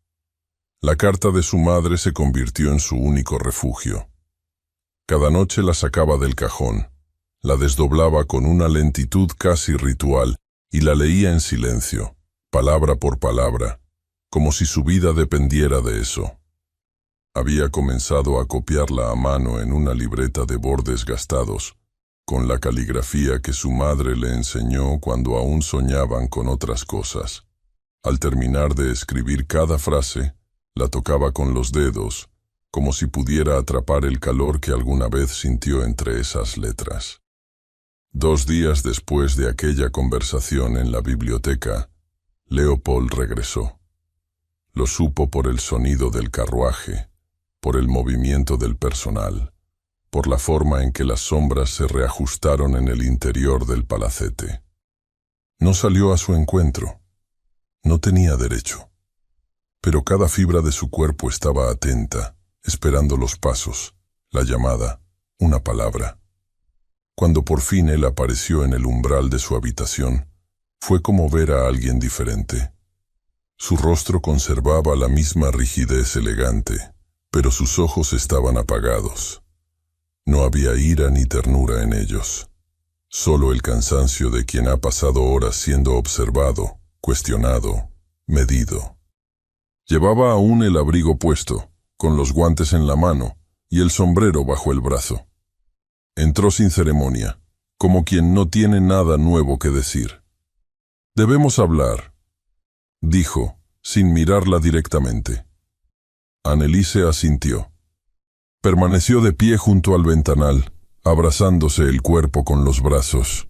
La carta de su madre se convirtió en su único refugio. Cada noche la sacaba del cajón, la desdoblaba con una lentitud casi ritual y la leía en silencio, palabra por palabra, como si su vida dependiera de eso. Había comenzado a copiarla a mano en una libreta de bordes gastados, con la caligrafía que su madre le enseñó cuando aún soñaban con otras cosas. Al terminar de escribir cada frase, la tocaba con los dedos, como si pudiera atrapar el calor que alguna vez sintió entre esas letras. 2 días después de aquella conversación en la biblioteca, Leopold regresó. Lo supo por el sonido del carruaje, por el movimiento del personal, por la forma en que las sombras se reajustaron en el interior del palacete. No salió a su encuentro. No tenía derecho. Pero cada fibra de su cuerpo estaba atenta, esperando los pasos, la llamada, una palabra. Cuando por fin él apareció en el umbral de su habitación, fue como ver a alguien diferente. Su rostro conservaba la misma rigidez elegante, pero sus ojos estaban apagados. No había ira ni ternura en ellos, solo el cansancio de quien ha pasado horas siendo observado, cuestionado, medido. Llevaba aún el abrigo puesto, con los guantes en la mano y el sombrero bajo el brazo. Entró sin ceremonia, como quien no tiene nada nuevo que decir. «Debemos hablar», dijo, sin mirarla directamente. Anneliese asintió. Permaneció de pie junto al ventanal, abrazándose el cuerpo con los brazos.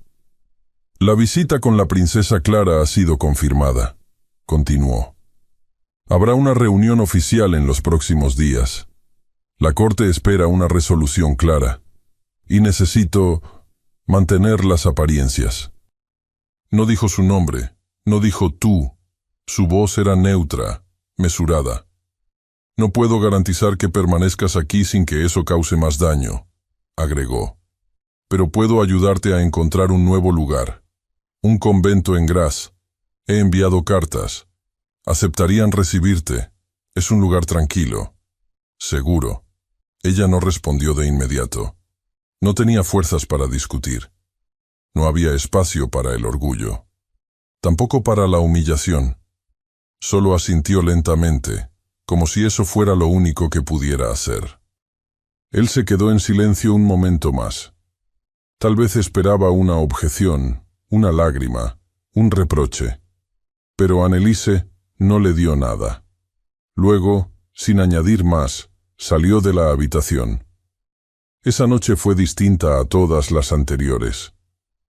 «La visita con la princesa Clara ha sido confirmada», continuó. «Habrá una reunión oficial en los próximos días. La corte espera una resolución clara, y necesito mantener las apariencias». No dijo su nombre, no dijo tú. Su voz era neutra, mesurada. «No puedo garantizar que permanezcas aquí sin que eso cause más daño», agregó. «Pero puedo ayudarte a encontrar un nuevo lugar. Un convento en Graz. He enviado cartas. Aceptarían recibirte. Es un lugar tranquilo. Seguro». Ella no respondió de inmediato. No tenía fuerzas para discutir. No había espacio para el orgullo. Tampoco para la humillación. Solo asintió lentamente, como si eso fuera lo único que pudiera hacer. Él se quedó en silencio un momento más. Tal vez esperaba una objeción, una lágrima, un reproche. Pero Anneliese no le dio nada. Luego, sin añadir más, salió de la habitación. Esa noche fue distinta a todas las anteriores.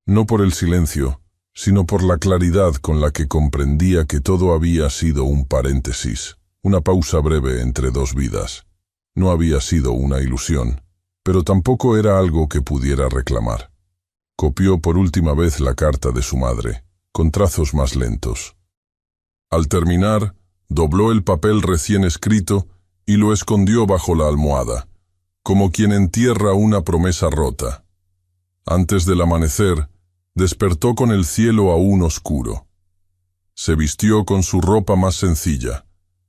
No por el silencio, sino por la claridad con la que comprendía que todo había sido un paréntesis, una pausa breve entre 2 vidas. No había sido una ilusión, pero tampoco era algo que pudiera reclamar. Copió por última vez la carta de su madre, con trazos más lentos. Al terminar, dobló el papel recién escrito y lo escondió bajo la almohada, como quien entierra una promesa rota. Antes del amanecer, despertó con el cielo aún oscuro. Se vistió con su ropa más sencilla,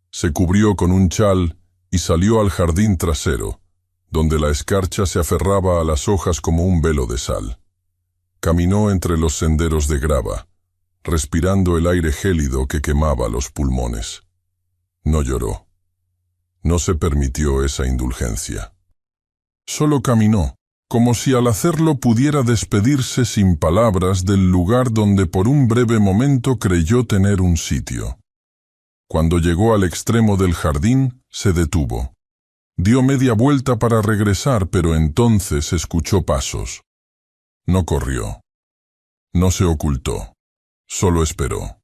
se cubrió con un chal y salió al jardín trasero, donde la escarcha se aferraba a las hojas como un velo de sal. Caminó entre los senderos de grava, respirando el aire gélido que quemaba los pulmones. No lloró. No se permitió esa indulgencia. Solo caminó, como si al hacerlo pudiera despedirse sin palabras del lugar donde por un breve momento creyó tener un sitio. Cuando llegó al extremo del jardín, se detuvo. Dio media vuelta para regresar, pero entonces escuchó pasos. No corrió. No se ocultó. Solo esperó.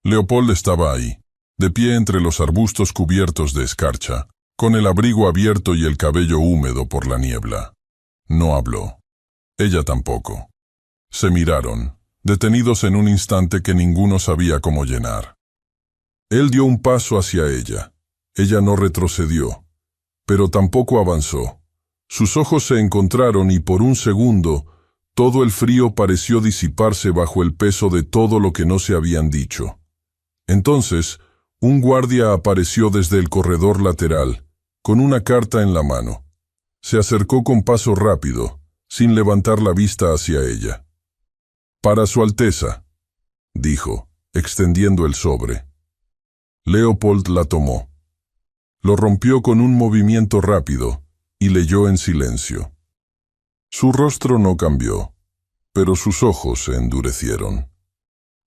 Leopold estaba ahí, de pie entre los arbustos cubiertos de escarcha, con el abrigo abierto y el cabello húmedo por la niebla. No habló. Ella tampoco. Se miraron, detenidos en un instante que ninguno sabía cómo llenar. Él dio un paso hacia ella. Ella no retrocedió, pero tampoco avanzó. Sus ojos se encontraron y por un segundo, todo el frío pareció disiparse bajo el peso de todo lo que no se habían dicho. Entonces, un guardia apareció desde el corredor lateral, con una carta en la mano. Se acercó con paso rápido, sin levantar la vista hacia ella. «Para Su Alteza», dijo, extendiendo el sobre. Leopold la tomó. Lo rompió con un movimiento rápido y leyó en silencio. Su rostro no cambió, pero sus ojos se endurecieron.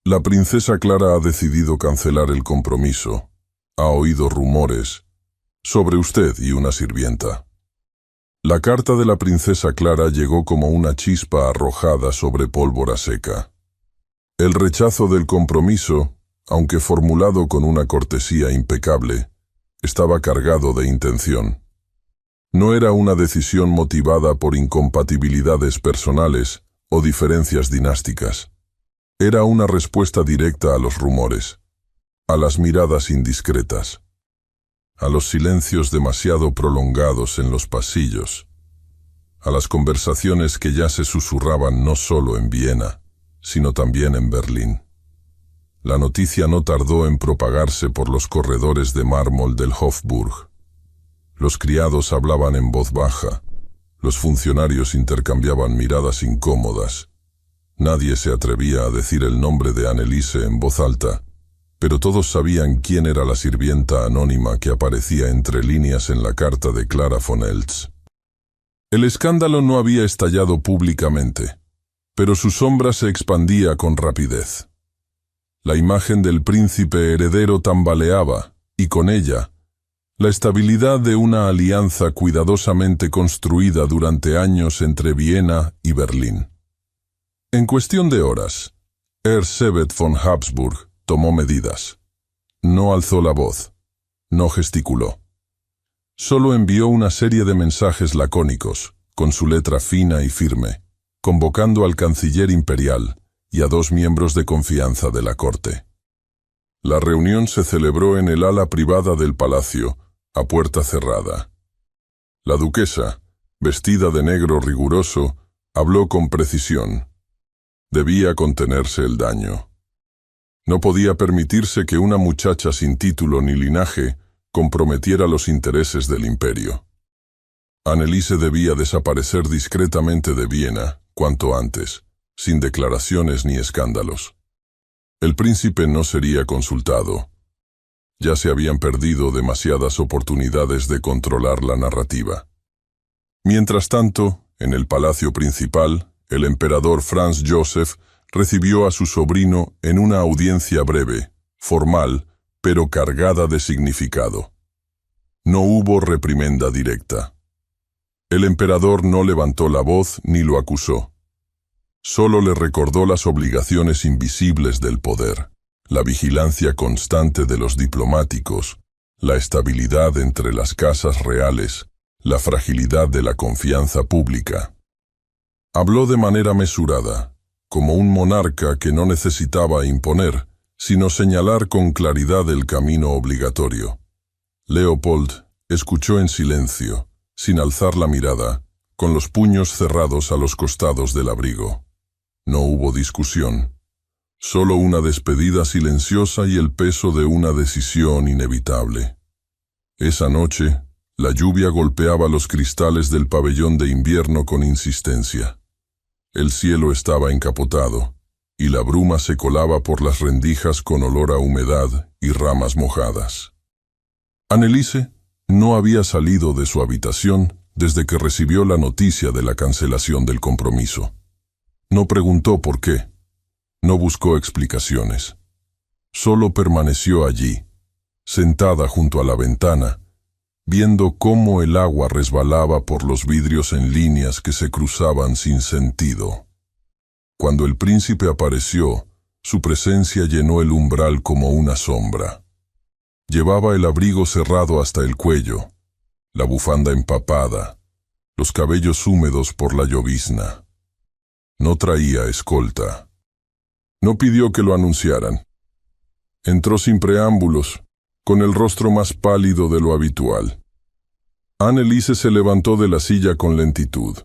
La princesa Clara ha decidido cancelar el compromiso. Ha oído rumores sobre usted y una sirvienta. La carta de la princesa Clara llegó como una chispa arrojada sobre pólvora seca. El rechazo del compromiso, aunque formulado con una cortesía impecable, estaba cargado de intención. No era una decisión motivada por incompatibilidades personales o diferencias dinásticas. Era una respuesta directa a los rumores, a las miradas indiscretas, a los silencios demasiado prolongados en los pasillos, a las conversaciones que ya se susurraban no solo en Viena, sino también en Berlín. La noticia no tardó en propagarse por los corredores de mármol del Hofburg. Los criados hablaban en voz baja, los funcionarios intercambiaban miradas incómodas. Nadie se atrevía a decir el nombre de Anneliese en voz alta, pero todos sabían quién era la sirvienta anónima que aparecía entre líneas en la carta de Clara von Eltz. El escándalo no había estallado públicamente, pero su sombra se expandía con rapidez. La imagen del príncipe heredero tambaleaba, y con ella, la estabilidad de una alianza cuidadosamente construida durante años entre Viena y Berlín. En cuestión de horas, Erzsébet von Habsburg tomó medidas. No alzó la voz, no gesticuló. Solo envió una serie de mensajes lacónicos, con su letra fina y firme, convocando al canciller imperial y a 2 miembros de confianza de la corte. La reunión se celebró en el ala privada del palacio, a puerta cerrada. La duquesa, vestida de negro riguroso, habló con precisión. Debía contenerse el daño. No podía permitirse que una muchacha sin título ni linaje comprometiera los intereses del imperio. Anneliese debía desaparecer discretamente de Viena, cuanto antes, sin declaraciones ni escándalos. El príncipe no sería consultado. Ya se habían perdido demasiadas oportunidades de controlar la narrativa. Mientras tanto, en el palacio principal, el emperador Franz Joseph recibió a su sobrino en una audiencia breve, formal, pero cargada de significado. No hubo reprimenda directa. El emperador no levantó la voz ni lo acusó. Solo le recordó las obligaciones invisibles del poder, la vigilancia constante de los diplomáticos, la estabilidad entre las casas reales, la fragilidad de la confianza pública. Habló de manera mesurada, como un monarca que no necesitaba imponer, sino señalar con claridad el camino obligatorio. Leopold escuchó en silencio, sin alzar la mirada, con los puños cerrados a los costados del abrigo. No hubo discusión, solo una despedida silenciosa y el peso de una decisión inevitable. Esa noche, la lluvia golpeaba los cristales del pabellón de invierno con insistencia. El cielo estaba encapotado, y la bruma se colaba por las rendijas con olor a humedad y ramas mojadas. Anneliese no había salido de su habitación desde que recibió la noticia de la cancelación del compromiso. No preguntó por qué, no buscó explicaciones. Solo permaneció allí, sentada junto a la ventana, viendo cómo el agua resbalaba por los vidrios en líneas que se cruzaban sin sentido. Cuando el príncipe apareció, su presencia llenó el umbral como una sombra. Llevaba el abrigo cerrado hasta el cuello, la bufanda empapada, los cabellos húmedos por la llovizna. No traía escolta. No pidió que lo anunciaran. Entró sin preámbulos, con el rostro más pálido de lo habitual. Anneliese se levantó de la silla con lentitud.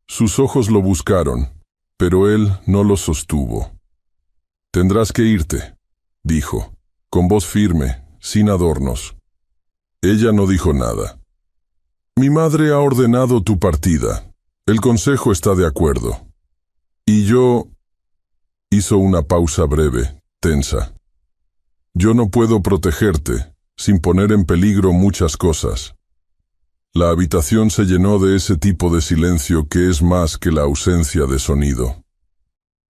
Sus ojos lo buscaron, pero él no los sostuvo. «Tendrás que irte», dijo, con voz firme, sin adornos. Ella no dijo nada. «Mi madre ha ordenado tu partida. El consejo está de acuerdo. Y yo...» Hizo una pausa breve, tensa. Yo no puedo protegerte, sin poner en peligro muchas cosas. La habitación se llenó de ese tipo de silencio que es más que la ausencia de sonido.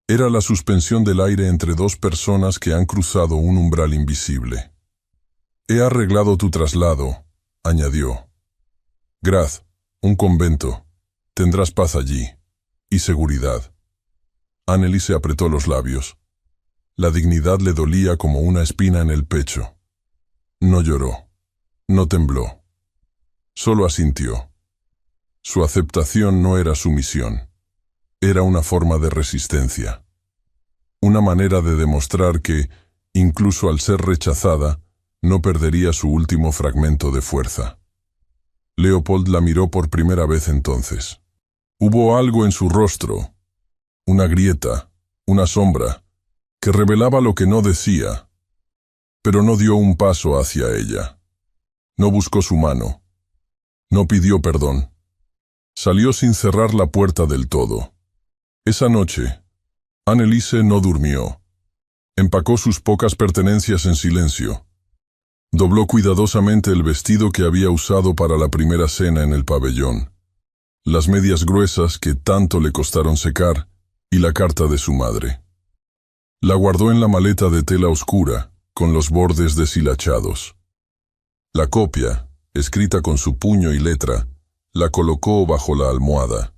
Era la suspensión del aire entre dos personas que han cruzado un umbral invisible. He arreglado tu traslado, añadió. Graz, un convento. Tendrás paz allí. Y seguridad. Anneliese apretó los labios. La dignidad le dolía como una espina en el pecho. No lloró. No tembló. Solo asintió. Su aceptación no era sumisión. Era una forma de resistencia. Una manera de demostrar que, incluso al ser rechazada, no perdería su último fragmento de fuerza. Leopold la miró por primera vez entonces. Hubo algo en su rostro, una grieta, una sombra, que revelaba lo que no decía, pero no dio un paso hacia ella. No buscó su mano. No pidió perdón. Salió sin cerrar la puerta del todo. Esa noche, Anneliese no durmió. Empacó sus pocas pertenencias en silencio. Dobló cuidadosamente el vestido que había usado para la primera cena en el pabellón, las medias gruesas que tanto le costaron secar y la carta de su madre. La guardó en la maleta de tela oscura, con los bordes deshilachados. La copia, escrita con su puño y letra, la colocó bajo la almohada.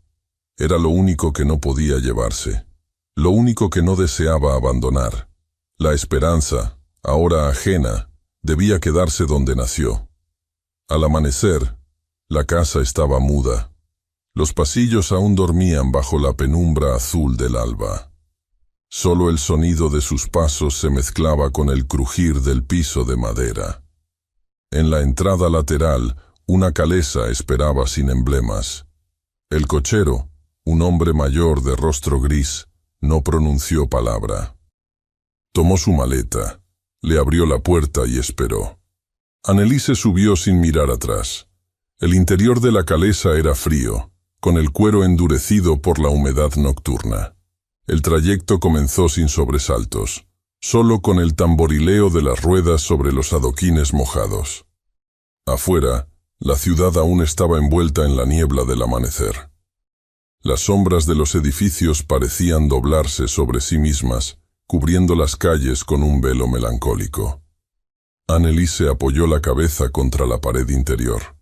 Era lo único que no podía llevarse, lo único que no deseaba abandonar. La esperanza, ahora ajena, debía quedarse donde nació. Al amanecer, la casa estaba muda. Los pasillos aún dormían bajo la penumbra azul del alba. Solo el sonido de sus pasos se mezclaba con el crujir del piso de madera. En la entrada lateral, una calesa esperaba sin emblemas. El cochero, un hombre mayor de rostro gris, no pronunció palabra. Tomó su maleta, le abrió la puerta y esperó. Anneliese subió sin mirar atrás. El interior de la calesa era frío, con el cuero endurecido por la humedad nocturna. El trayecto comenzó sin sobresaltos, solo con el tamborileo de las ruedas sobre los adoquines mojados. Afuera, la ciudad aún estaba envuelta en la niebla del amanecer. Las sombras de los edificios parecían doblarse sobre sí mismas, cubriendo las calles con un velo melancólico. Anneliese apoyó la cabeza contra la pared interior.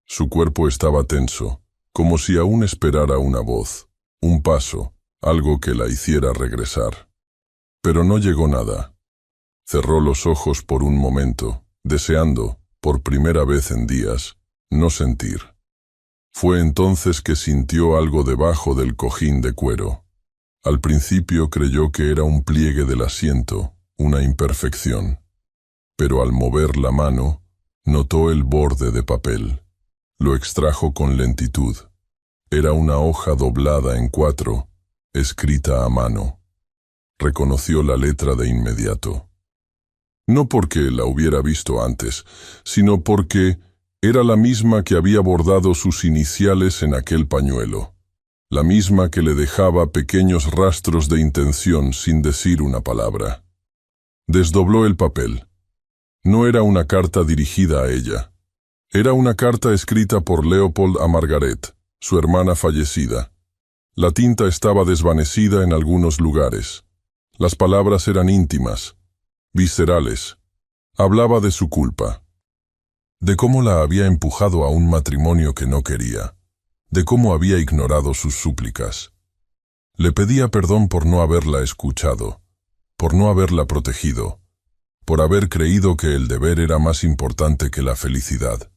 Su cuerpo estaba tenso, como si aún esperara una voz, un paso, algo que la hiciera regresar. Pero no llegó nada. Cerró los ojos por un momento, deseando, por primera vez en días, no sentir. Fue entonces que sintió algo debajo del cojín de cuero. Al principio creyó que era un pliegue del asiento, una imperfección. Pero al mover la mano, notó el borde de papel. Lo extrajo con lentitud. Era una hoja doblada en 4, escrita a mano. Reconoció la letra de inmediato. No porque la hubiera visto antes, sino porque era la misma que había bordado sus iniciales en aquel pañuelo, la misma que le dejaba pequeños rastros de intención sin decir una palabra. Desdobló el papel. No era una carta dirigida a ella. Era una carta escrita por Leopold a Margaret, su hermana fallecida. La tinta estaba desvanecida en algunos lugares. Las palabras eran íntimas, viscerales. Hablaba de su culpa, de cómo la había empujado a un matrimonio que no quería, de cómo había ignorado sus súplicas. Le pedía perdón por no haberla escuchado, por no haberla protegido, por haber creído que el deber era más importante que la felicidad.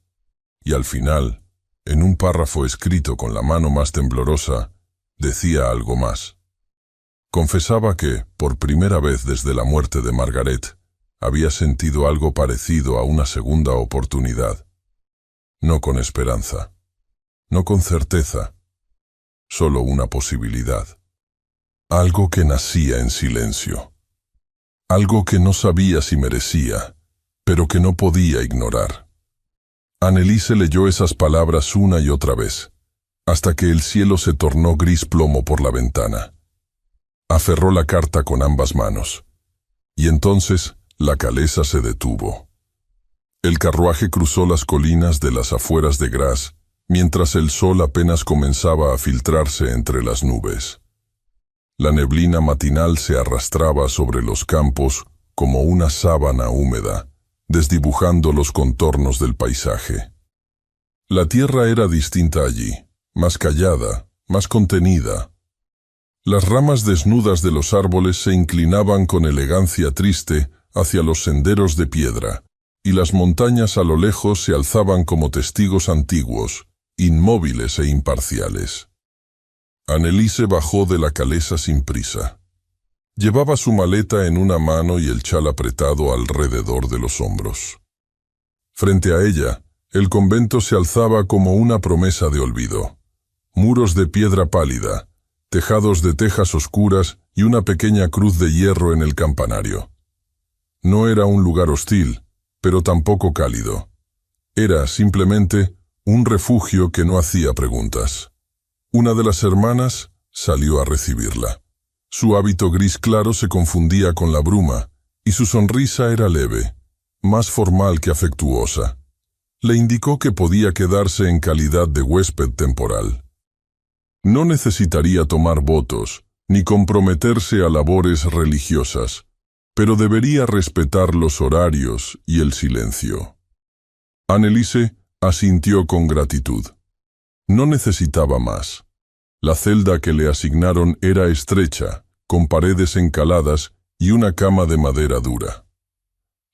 Y al final, en un párrafo escrito con la mano más temblorosa, decía algo más. Confesaba que, por primera vez desde la muerte de Margaret, había sentido algo parecido a una segunda oportunidad. No con esperanza, no con certeza, solo una posibilidad. Algo que nacía en silencio. Algo que no sabía si merecía, pero que no podía ignorar. Anneliese leyó esas palabras una y otra vez, hasta que el cielo se tornó gris plomo por la ventana. Aferró la carta con ambas manos. Y entonces la calesa se detuvo. El carruaje cruzó las colinas de las afueras de Graz, mientras el sol apenas comenzaba a filtrarse entre las nubes. La neblina matinal se arrastraba sobre los campos como una sábana húmeda, desdibujando los contornos del paisaje. La tierra era distinta allí, más callada, más contenida. Las ramas desnudas de los árboles se inclinaban con elegancia triste hacia los senderos de piedra, y las montañas a lo lejos se alzaban como testigos antiguos, inmóviles e imparciales. Anneliese bajó de la calesa sin prisa. Llevaba su maleta en una mano y el chal apretado alrededor de los hombros. Frente a ella, el convento se alzaba como una promesa de olvido. Muros de piedra pálida, tejados de tejas oscuras y una pequeña cruz de hierro en el campanario. No era un lugar hostil, pero tampoco cálido. Era, simplemente, un refugio que no hacía preguntas. Una de las hermanas salió a recibirla. Su hábito gris claro se confundía con la bruma, y su sonrisa era leve, más formal que afectuosa. Le indicó que podía quedarse en calidad de huésped temporal. No necesitaría tomar votos, ni comprometerse a labores religiosas, pero debería respetar los horarios y el silencio. Anneliese asintió con gratitud. No necesitaba más. La celda que le asignaron era estrecha, con paredes encaladas y una cama de madera dura.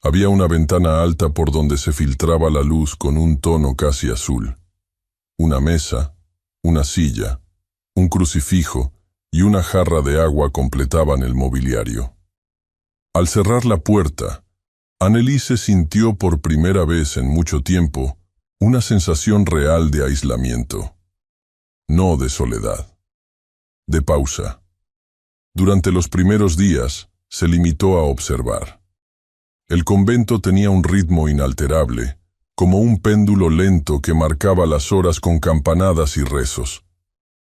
Había una ventana alta por donde se filtraba la luz con un tono casi azul. Una mesa, una silla, un crucifijo y una jarra de agua completaban el mobiliario. Al cerrar la puerta, Anneliese sintió por primera vez en mucho tiempo una sensación real de aislamiento. No de soledad. De pausa. Durante los primeros días, se limitó a observar. El convento tenía un ritmo inalterable, como un péndulo lento que marcaba las horas con campanadas y rezos.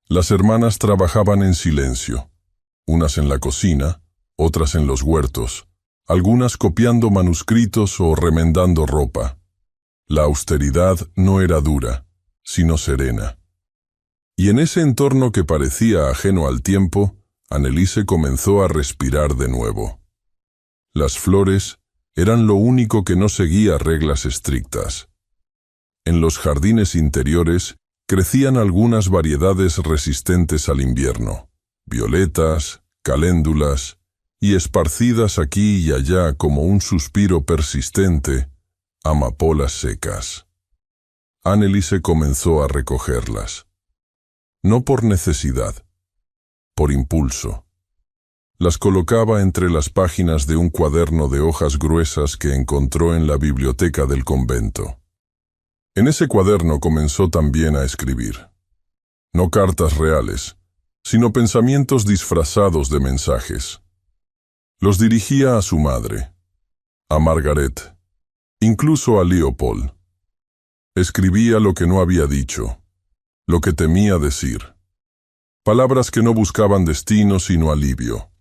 Las hermanas trabajaban en silencio, unas en la cocina, otras en los huertos, algunas copiando manuscritos o remendando ropa. La austeridad no era dura, sino serena. Y en ese entorno que parecía ajeno al tiempo, Anneliese comenzó a respirar de nuevo. Las flores eran lo único que no seguía reglas estrictas. En los jardines interiores crecían algunas variedades resistentes al invierno, violetas, caléndulas, y esparcidas aquí y allá como un suspiro persistente, amapolas secas. Anneliese comenzó a recogerlas. No por necesidad, por impulso. Las colocaba entre las páginas de un cuaderno de hojas gruesas que encontró en la biblioteca del convento. En ese cuaderno comenzó también a escribir. No cartas reales, sino pensamientos disfrazados de mensajes. Los dirigía a su madre, a Margaret, incluso a Leopold. Escribía lo que no había dicho, lo que temía decir. Palabras que no buscaban destino sino alivio.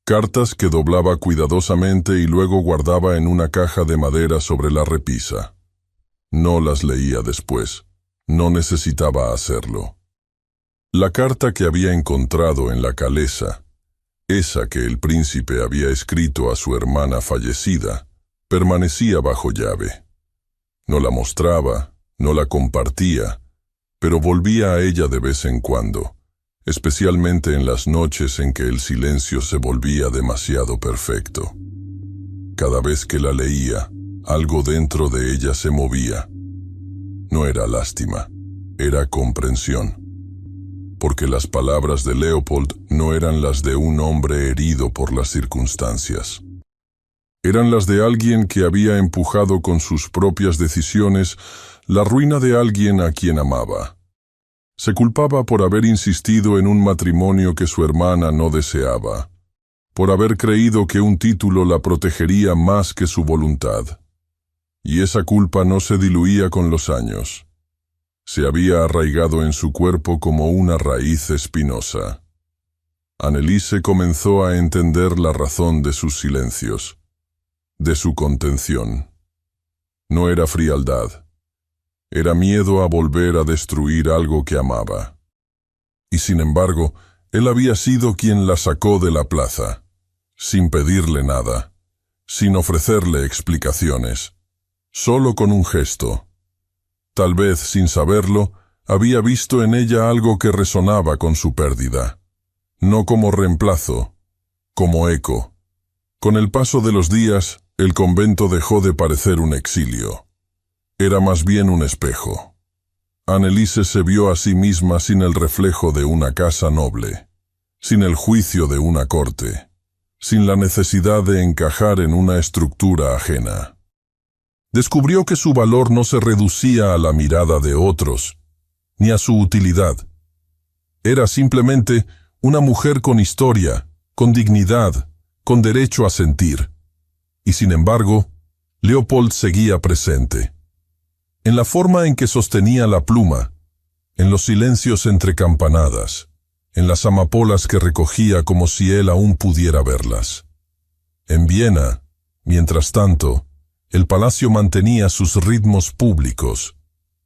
Cartas que doblaba cuidadosamente y luego guardaba en una caja de madera sobre la repisa. No las leía después, no necesitaba hacerlo. La carta que había encontrado en la calesa, esa que el príncipe había escrito a su hermana fallecida, permanecía bajo llave. No la mostraba, no la compartía, pero volvía a ella de vez en cuando, especialmente en las noches en que el silencio se volvía demasiado perfecto. Cada vez que la leía, algo dentro de ella se movía. No era lástima, era comprensión. Porque las palabras de Leopold no eran las de un hombre herido por las circunstancias. Eran las de alguien que había empujado con sus propias decisiones la ruina de alguien a quien amaba. Se culpaba por haber insistido en un matrimonio que su hermana no deseaba, por haber creído que un título la protegería más que su voluntad. Y esa culpa no se diluía con los años. Se había arraigado en su cuerpo como una raíz espinosa. Anneliese comenzó a entender la razón de sus silencios, de su contención. No era frialdad, era miedo a volver a destruir algo que amaba. Y sin embargo, él había sido quien la sacó de la plaza, sin pedirle nada, sin ofrecerle explicaciones, solo con un gesto. Tal vez, sin saberlo, había visto en ella algo que resonaba con su pérdida, no como reemplazo, como eco. Con el paso de los días, el convento dejó de parecer un exilio. Era más bien un espejo. Anneliese se vio a sí misma sin el reflejo de una casa noble, sin el juicio de una corte, sin la necesidad de encajar en una estructura ajena. Descubrió que su valor no se reducía a la mirada de otros, ni a su utilidad. Era simplemente una mujer con historia, con dignidad, con derecho a sentir. Y sin embargo, Leopold seguía presente. En la forma en que sostenía la pluma, en los silencios entre campanadas, en las amapolas que recogía como si él aún pudiera verlas. En Viena, mientras tanto, el palacio mantenía sus ritmos públicos,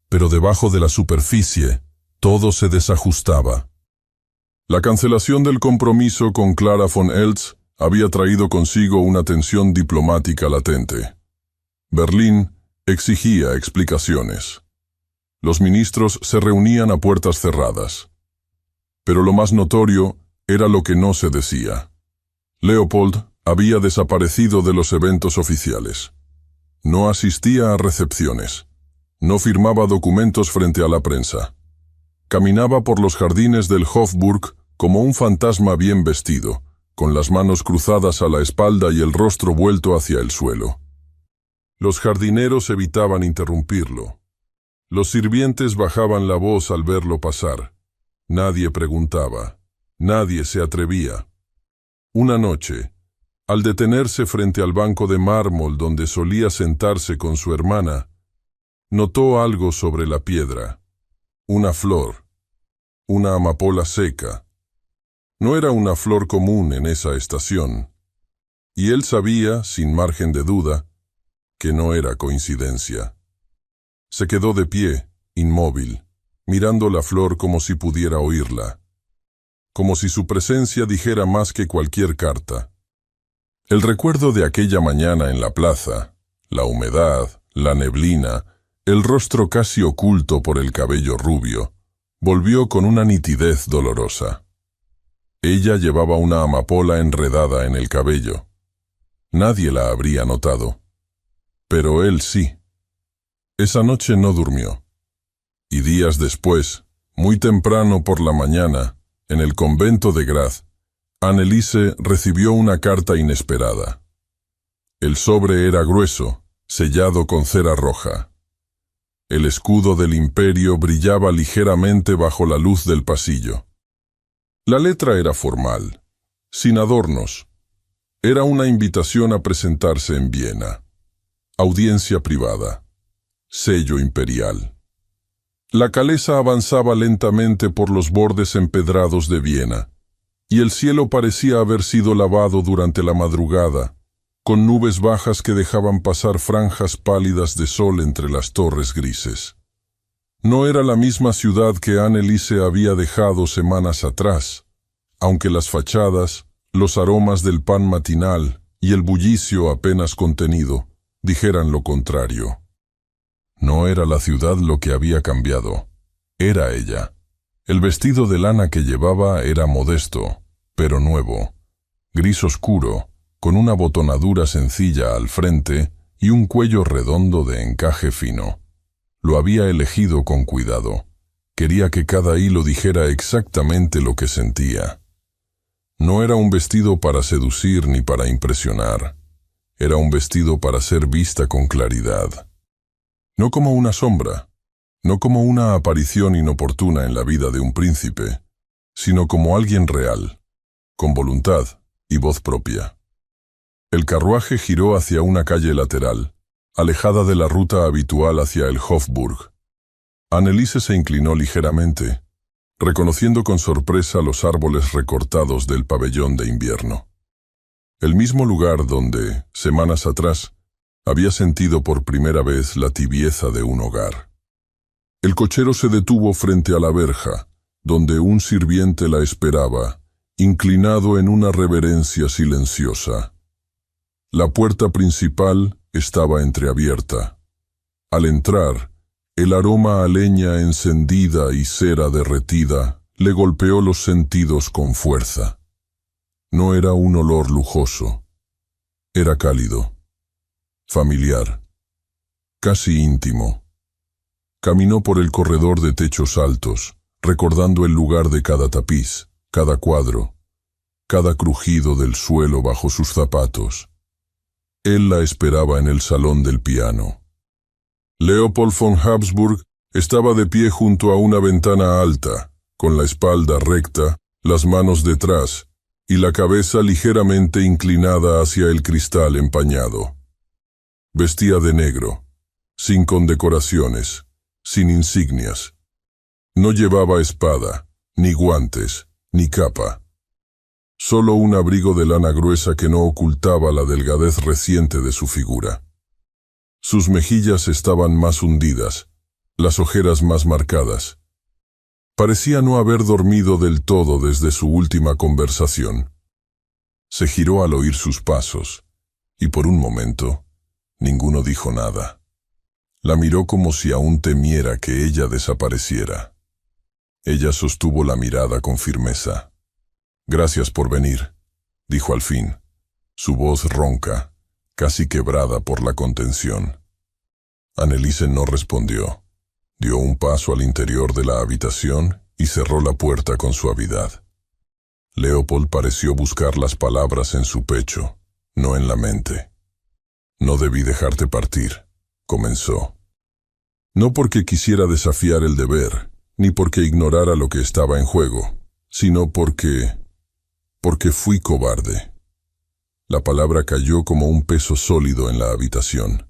pero debajo de la superficie, todo se desajustaba. La cancelación del compromiso con Clara von Eltz había traído consigo una tensión diplomática latente. Berlín exigía explicaciones. Los ministros se reunían a puertas cerradas. Pero lo más notorio era lo que no se decía. Leopold había desaparecido de los eventos oficiales. No asistía a recepciones. No firmaba documentos frente a la prensa. Caminaba por los jardines del Hofburg como un fantasma bien vestido, con las manos cruzadas a la espalda y el rostro vuelto hacia el suelo. Los jardineros evitaban interrumpirlo. Los sirvientes bajaban la voz al verlo pasar. Nadie preguntaba. Nadie se atrevía. Una noche, al detenerse frente al banco de mármol donde solía sentarse con su hermana, notó algo sobre la piedra. Una flor. Una amapola seca. No era una flor común en esa estación. Y él sabía, sin margen de duda, que no era coincidencia. Se quedó de pie, inmóvil, mirando la flor como si pudiera oírla, como si su presencia dijera más que cualquier carta. El recuerdo de aquella mañana en la plaza, la humedad, la neblina, el rostro casi oculto por el cabello rubio, volvió con una nitidez dolorosa. Ella llevaba una amapola enredada en el cabello. Nadie la habría notado. Pero él sí. Esa noche no durmió. Y días después, muy temprano por la mañana, en el convento de Graz, Anneliese recibió una carta inesperada. El sobre era grueso, sellado con cera roja. El escudo del imperio brillaba ligeramente bajo la luz del pasillo. La letra era formal, sin adornos. Era una invitación a presentarse en Viena. Audiencia privada. Sello imperial. La calesa avanzaba lentamente por los bordes empedrados de Viena, y el cielo parecía haber sido lavado durante la madrugada, con nubes bajas que dejaban pasar franjas pálidas de sol entre las torres grises. No era la misma ciudad que Anneliese había dejado semanas atrás, aunque las fachadas, los aromas del pan matinal y el bullicio apenas contenido dijeran lo contrario. No era la ciudad lo que había cambiado, era ella. El vestido de lana que llevaba era modesto, pero nuevo, gris oscuro, con una botonadura sencilla al frente y un cuello redondo de encaje fino. Lo había elegido con cuidado. Quería que cada hilo dijera exactamente lo que sentía. No era un vestido para seducir ni para impresionar. Era un vestido para ser vista con claridad. No como una sombra, no como una aparición inoportuna en la vida de un príncipe, sino como alguien real, con voluntad y voz propia. El carruaje giró hacia una calle lateral, alejada de la ruta habitual hacia el Hofburg. Anneliese se inclinó ligeramente, reconociendo con sorpresa los árboles recortados del pabellón de invierno. El mismo lugar donde, semanas atrás, había sentido por primera vez la tibieza de un hogar. El cochero se detuvo frente a la verja, donde un sirviente la esperaba, inclinado en una reverencia silenciosa. La puerta principal estaba entreabierta. Al entrar, el aroma a leña encendida y cera derretida le golpeó los sentidos con fuerza. No era un olor lujoso. Era cálido, familiar, casi íntimo. Caminó por el corredor de techos altos, recordando el lugar de cada tapiz, cada cuadro, cada crujido del suelo bajo sus zapatos. Él la esperaba en el salón del piano. Leopold von Habsburg estaba de pie junto a una ventana alta, con la espalda recta, las manos detrás y la cabeza ligeramente inclinada hacia el cristal empañado. Vestía de negro, sin condecoraciones, sin insignias. No llevaba espada, ni guantes, ni capa. Solo un abrigo de lana gruesa que no ocultaba la delgadez reciente de su figura. Sus mejillas estaban más hundidas, las ojeras más marcadas. Parecía no haber dormido del todo desde su última conversación. Se giró al oír sus pasos, y por un momento, ninguno dijo nada. La miró como si aún temiera que ella desapareciera. Ella sostuvo la mirada con firmeza. «Gracias por venir», dijo al fin, su voz ronca, casi quebrada por la contención. Anneliese no respondió. Dio un paso al interior de la habitación y cerró la puerta con suavidad. Leopold pareció buscar las palabras en su pecho, no en la mente. «No debí dejarte partir», comenzó. No porque quisiera desafiar el deber, ni porque ignorara lo que estaba en juego, sino porque fui cobarde. La palabra cayó como un peso sólido en la habitación.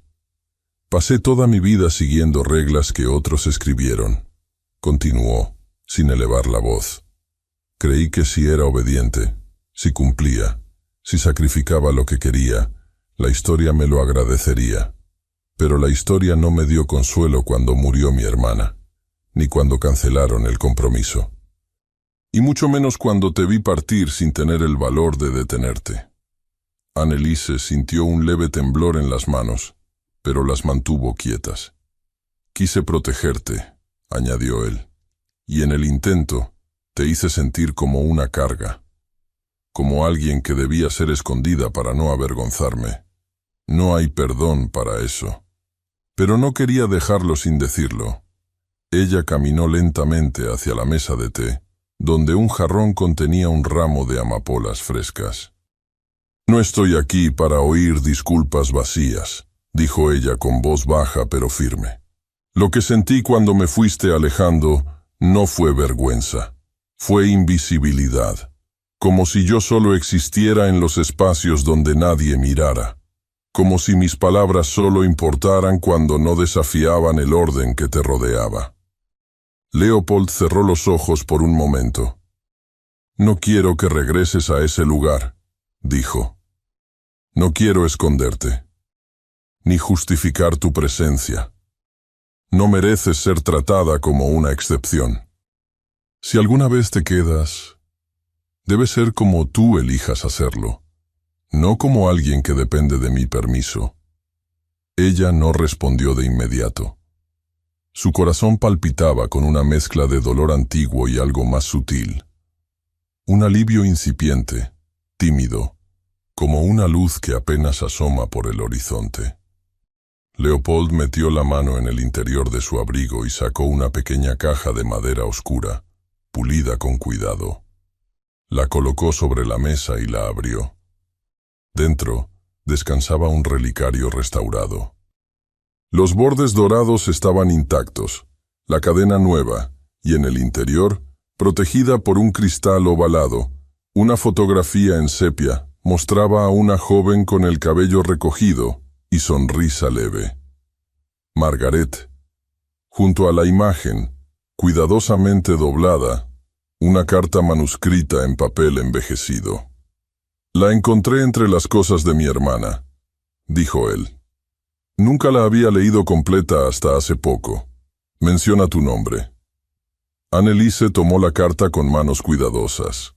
Pasé toda mi vida siguiendo reglas que otros escribieron. Continuó, sin elevar la voz. Creí que si era obediente, si cumplía, si sacrificaba lo que quería, la historia me lo agradecería. Pero la historia no me dio consuelo cuando murió mi hermana, ni cuando cancelaron el compromiso. Y mucho menos cuando te vi partir sin tener el valor de detenerte. Anneliese sintió un leve temblor en las manos, pero las mantuvo quietas. Quise protegerte, añadió él, y en el intento te hice sentir como una carga, como alguien que debía ser escondida para no avergonzarme. No hay perdón para eso. Pero no quería dejarlo sin decirlo. Ella caminó lentamente hacia la mesa de té, donde un jarrón contenía un ramo de amapolas frescas. «No estoy aquí para oír disculpas vacías», dijo ella con voz baja pero firme. «Lo que sentí cuando me fuiste alejando no fue vergüenza, fue invisibilidad, como si yo solo existiera en los espacios donde nadie mirara, como si mis palabras solo importaran cuando no desafiaban el orden que te rodeaba». Leopold cerró los ojos por un momento. «No quiero que regreses a ese lugar», dijo. «No quiero esconderte, ni justificar tu presencia. No mereces ser tratada como una excepción. Si alguna vez te quedas, debe ser como tú elijas hacerlo, no como alguien que depende de mi permiso». Ella no respondió de inmediato. Su corazón palpitaba con una mezcla de dolor antiguo y algo más sutil. Un alivio incipiente, tímido, como una luz que apenas asoma por el horizonte. Leopold metió la mano en el interior de su abrigo y sacó una pequeña caja de madera oscura, pulida con cuidado. La colocó sobre la mesa y la abrió. Dentro descansaba un relicario restaurado. Los bordes dorados estaban intactos, la cadena nueva, y en el interior, protegida por un cristal ovalado, una fotografía en sepia mostraba a una joven con el cabello recogido y sonrisa leve. Margaret. Junto a la imagen, cuidadosamente doblada, Una carta manuscrita en papel envejecido. La encontré entre las cosas de mi hermana, dijo él. Nunca la había leído completa hasta hace poco. Menciona tu nombre. Anneliese tomó la carta con manos cuidadosas.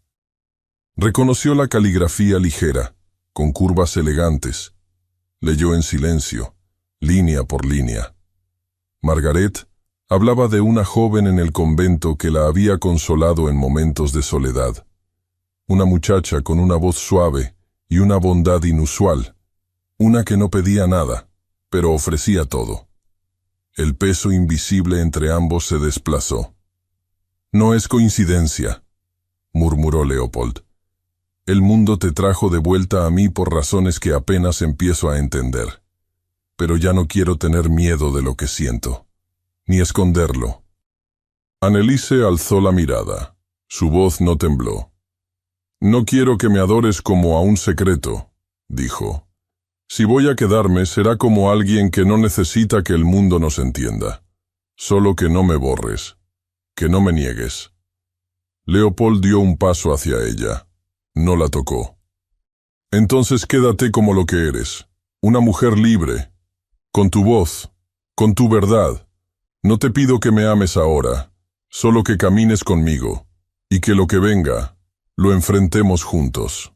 Reconoció la caligrafía ligera, con curvas elegantes. Leyó en silencio, línea por línea. Margaret hablaba de una joven en el convento que la había consolado en momentos de soledad. Una muchacha con una voz suave y una bondad inusual. Una que no pedía nada, pero ofrecía todo. El peso invisible entre ambos se desplazó. «No es coincidencia», murmuró Leopold. «El mundo te trajo de vuelta a mí por razones que apenas empiezo a entender. Pero ya no quiero tener miedo de lo que siento, ni esconderlo». Anneliese alzó la mirada. Su voz no tembló. «No quiero que me adores como a un secreto», dijo. «Si voy a quedarme, será como alguien que no necesita que el mundo nos entienda. Solo que no me borres, que no me niegues». Leopold dio un paso hacia ella. No la tocó. «Entonces quédate como lo que eres, una mujer libre, con tu voz, con tu verdad. No te pido que me ames ahora, solo que camines conmigo, y que lo que venga, lo enfrentemos juntos».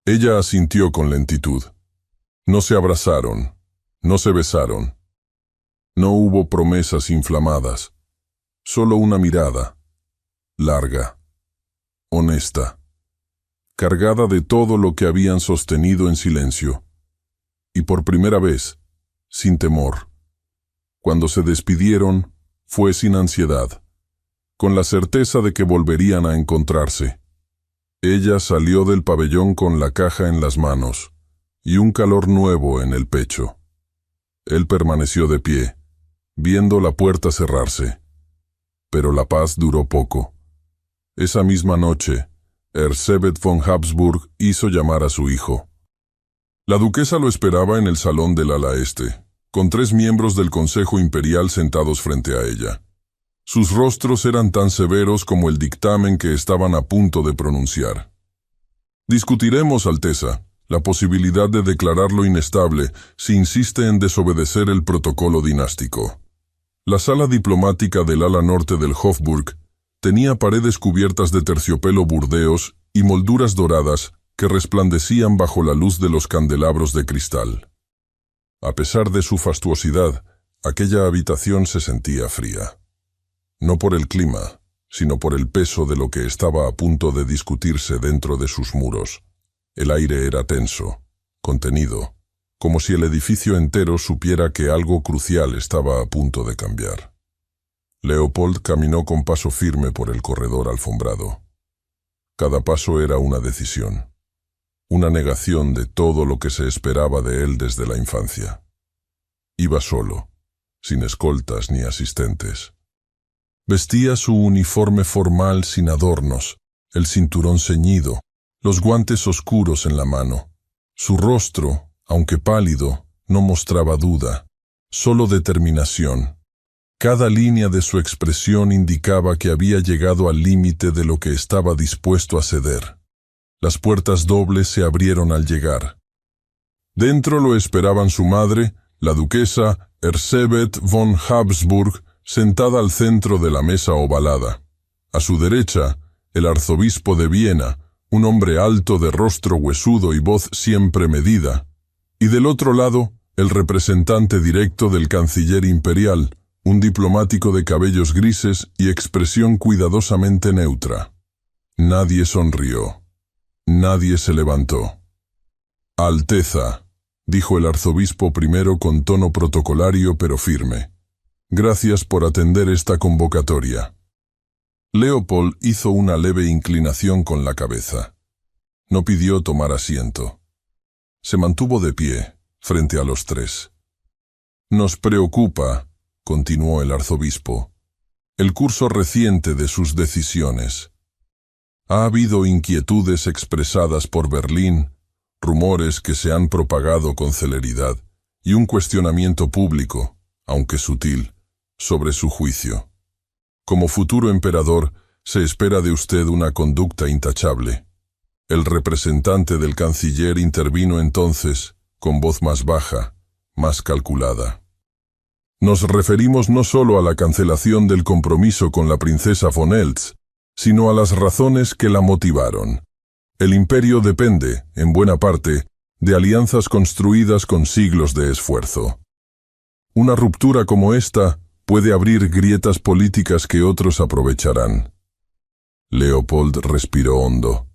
Ella asintió con lentitud. No se abrazaron, no se besaron. No hubo promesas inflamadas, solo una mirada, larga, honesta, cargada de todo lo que habían sostenido en silencio. Y por primera vez, sin temor. Cuando se despidieron, fue sin ansiedad, con la certeza de que volverían a encontrarse. Ella salió del pabellón con la caja en las manos y un calor nuevo en el pecho. Él permaneció de pie, viendo la puerta cerrarse. Pero la paz duró poco. Esa misma noche, Erzsébet von Habsburg hizo llamar a su hijo. La duquesa lo esperaba en el salón del ala este, con 3 miembros del Consejo Imperial sentados frente a ella. Sus rostros eran tan severos como el dictamen que estaban a punto de pronunciar. «Discutiremos, Alteza, la posibilidad de declararlo inestable si insiste en desobedecer el protocolo dinástico». La sala diplomática del ala norte del Hofburg tenía paredes cubiertas de terciopelo burdeos y molduras doradas que resplandecían bajo la luz de los candelabros de cristal. A pesar de su fastuosidad, aquella habitación se sentía fría. No por el clima, sino por el peso de lo que estaba a punto de discutirse dentro de sus muros. El aire era tenso, contenido, como si el edificio entero supiera que algo crucial estaba a punto de cambiar. Leopold caminó con paso firme por el corredor alfombrado. Cada paso era una decisión, una negación de todo lo que se esperaba de él desde la infancia. Iba solo, sin escoltas ni asistentes. Vestía su uniforme formal sin adornos, el cinturón ceñido, los guantes oscuros en la mano. Su rostro, aunque pálido, no mostraba duda, solo determinación. Cada línea de su expresión indicaba que había llegado al límite de lo que estaba dispuesto a ceder. Las puertas dobles se abrieron al llegar. Dentro lo esperaban su madre, la duquesa Erzsébet von Habsburg, sentada al centro de la mesa ovalada. A su derecha, el arzobispo de Viena, un hombre alto de rostro huesudo y voz siempre medida. Y del otro lado, el representante directo del canciller imperial, un diplomático de cabellos grises y expresión cuidadosamente neutra. Nadie sonrió. Nadie se levantó. «Alteza», dijo el arzobispo primero con tono protocolario pero firme. «Gracias por atender esta convocatoria». Leopold hizo una leve inclinación con la cabeza. No pidió tomar asiento. Se mantuvo de pie, frente a los 3. «Nos preocupa», continuó el arzobispo, «el curso reciente de sus decisiones. Ha habido inquietudes expresadas por Berlín, rumores que se han propagado con celeridad, y un cuestionamiento público, aunque sutil, sobre su juicio. Como futuro emperador, Se espera de usted una conducta intachable. El representante del canciller intervino entonces, con voz más baja, más calculada. Nos referimos no solo a la cancelación del compromiso con la princesa von Eltz, sino a las razones que la motivaron. El imperio depende, en buena parte, de alianzas construidas con siglos de esfuerzo. Una ruptura como esta puede abrir grietas políticas que otros aprovecharán. Leopold respiró hondo.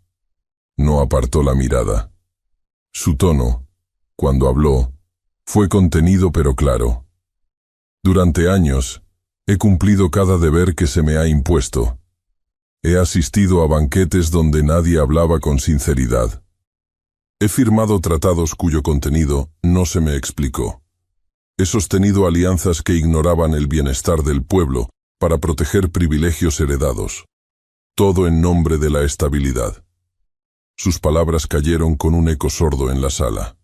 No apartó la mirada. Su tono, cuando habló, fue contenido pero claro. Durante años, he cumplido cada deber que se me ha impuesto. He asistido a banquetes donde nadie hablaba con sinceridad. He firmado tratados cuyo contenido no se me explicó. He sostenido alianzas que ignoraban el bienestar del pueblo para proteger privilegios heredados. Todo en nombre de la estabilidad. Sus palabras cayeron con un eco sordo en la sala.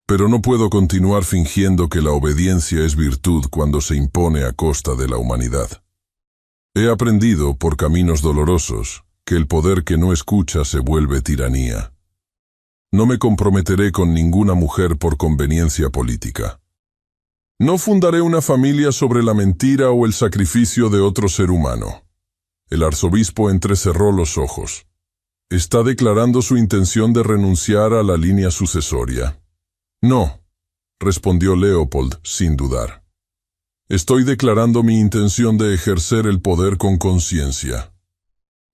Pero no puedo continuar fingiendo que la obediencia es virtud cuando se impone a costa de la humanidad. He aprendido, por caminos dolorosos, que el poder que no escucha se vuelve tiranía. No me comprometeré con ninguna mujer por conveniencia política. No fundaré una familia sobre la mentira o el sacrificio de otro ser humano. El arzobispo entrecerró los ojos. Está declarando su intención de renunciar a la línea sucesoria. No, respondió Leopold sin dudar. Estoy declarando mi intención de ejercer el poder con conciencia,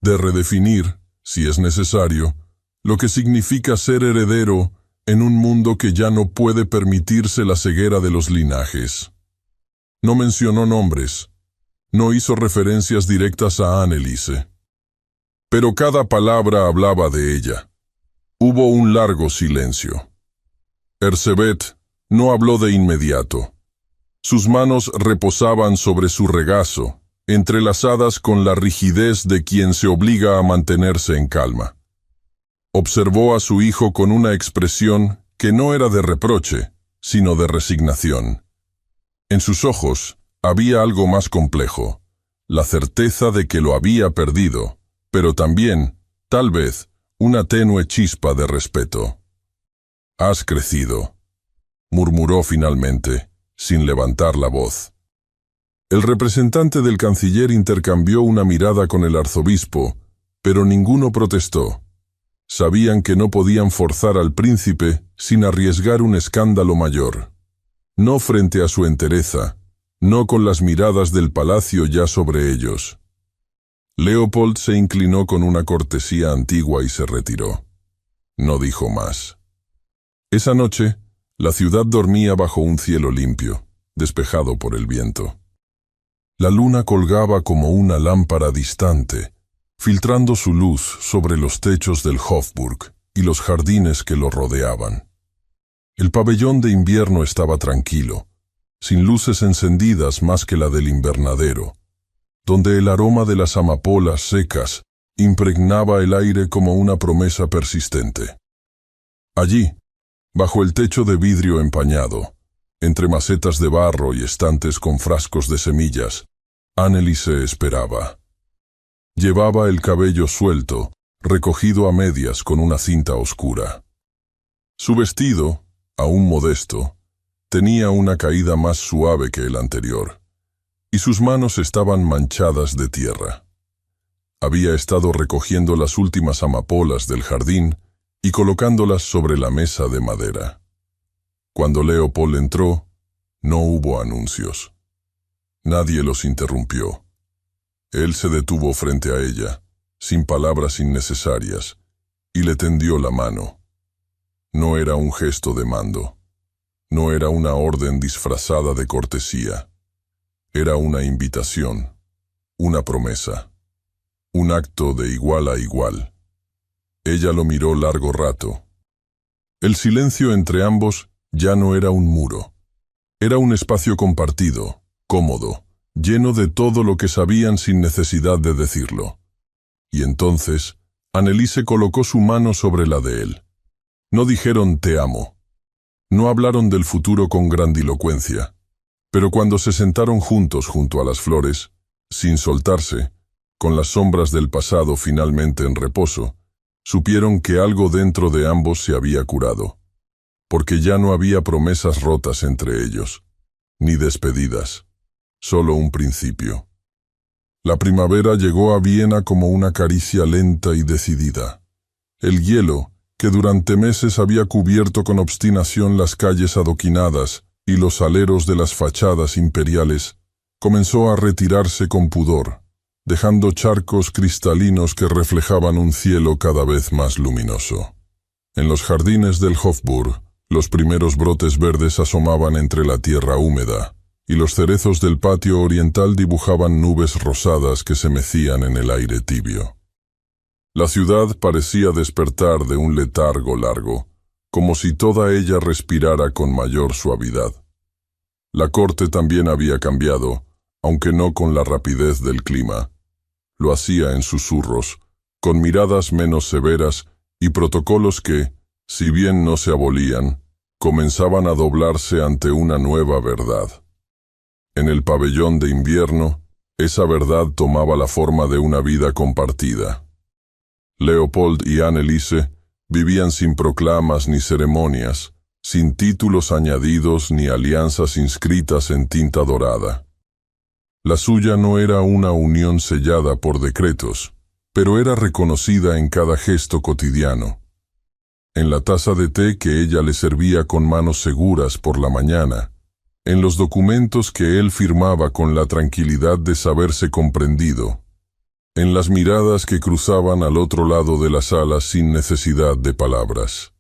de redefinir, si es necesario, lo que significa ser heredero en un mundo que ya no puede permitirse la ceguera de los linajes. No mencionó nombres, no hizo referencias directas a Anneliese. Pero cada palabra hablaba de ella. Hubo un largo silencio. Erzsébet no habló de inmediato. Sus manos reposaban sobre su regazo, entrelazadas con la rigidez de quien se obliga a mantenerse en calma. Observó a su hijo con una expresión que no era de reproche, sino de resignación. En sus ojos había algo más complejo, la certeza de que lo había perdido, pero también, tal vez, una tenue chispa de respeto. «Has crecido», murmuró finalmente, sin levantar la voz. El representante del canciller intercambió una mirada con el arzobispo, pero ninguno protestó. Sabían que no podían forzar al príncipe sin arriesgar un escándalo mayor. No frente a su entereza, no con las miradas del palacio ya sobre ellos. Leopold se inclinó con una cortesía antigua y se retiró. No dijo más. Esa noche, la ciudad dormía bajo un cielo limpio, despejado por el viento. La luna colgaba como una lámpara distante, filtrando su luz sobre los techos del Hofburg y los jardines que lo rodeaban. El pabellón de invierno estaba tranquilo, sin luces encendidas más que la del invernadero, donde el aroma de las amapolas secas impregnaba el aire como una promesa persistente. Allí, bajo el techo de vidrio empañado, entre macetas de barro y estantes con frascos de semillas, Anneliese esperaba. Llevaba el cabello suelto, recogido a medias con una cinta oscura. Su vestido, aún modesto, tenía una caída más suave que el anterior, y sus manos estaban manchadas de tierra. Había estado recogiendo las últimas amapolas del jardín y colocándolas sobre la mesa de madera. Cuando Leopold entró, no hubo anuncios. Nadie los interrumpió. Él se detuvo frente a ella, sin palabras innecesarias, y le tendió la mano. No era un gesto de mando. No era una orden disfrazada de cortesía. Era una invitación, una promesa, un acto de igual a igual. Ella lo miró largo rato. El silencio entre ambos ya no era un muro. Era un espacio compartido, cómodo, lleno de todo lo que sabían sin necesidad de decirlo. Y entonces, Anneliese colocó su mano sobre la de él. No dijeron «te amo». No hablaron del futuro con grandilocuencia. Pero cuando se sentaron juntos junto a las flores, sin soltarse, con las sombras del pasado finalmente en reposo, supieron que algo dentro de ambos se había curado, porque ya no había promesas rotas entre ellos, ni despedidas, solo un principio. La primavera llegó a Viena como una caricia lenta y decidida. El hielo, que durante meses había cubierto con obstinación las calles adoquinadas y los aleros de las fachadas imperiales, comenzó a retirarse con pudor, dejando charcos cristalinos que reflejaban un cielo cada vez más luminoso. En los jardines del Hofburg, los primeros brotes verdes asomaban entre la tierra húmeda, y los cerezos del patio oriental dibujaban nubes rosadas que se mecían en el aire tibio. La ciudad parecía despertar de un letargo largo, como si toda ella respirara con mayor suavidad. La corte también había cambiado, aunque no con la rapidez del clima. Lo hacía en susurros, con miradas menos severas y protocolos que, si bien no se abolían, comenzaban a doblarse ante una nueva verdad. En el pabellón de invierno, esa verdad tomaba la forma de una vida compartida. Leopold y Anneliese vivían sin proclamas ni ceremonias, sin títulos añadidos ni alianzas inscritas en tinta dorada. La suya no era una unión sellada por decretos, pero era reconocida en cada gesto cotidiano. En la taza de té que ella le servía con manos seguras por la mañana, en los documentos que él firmaba con la tranquilidad de saberse comprendido, en las miradas que cruzaban al otro lado de la sala sin necesidad de palabras.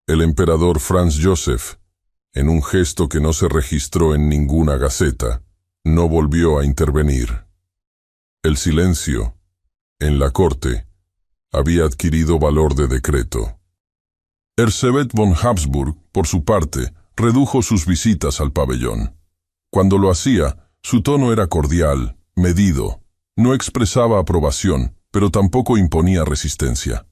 El emperador Franz Joseph, en un gesto que no se registró en ninguna gaceta, no volvió a intervenir. El silencio, en la corte, había adquirido valor de decreto. Erzsébet von Habsburg, por su parte, redujo sus visitas al pabellón. Cuando lo hacía, su tono era cordial, medido. No expresaba aprobación, pero tampoco imponía resistencia.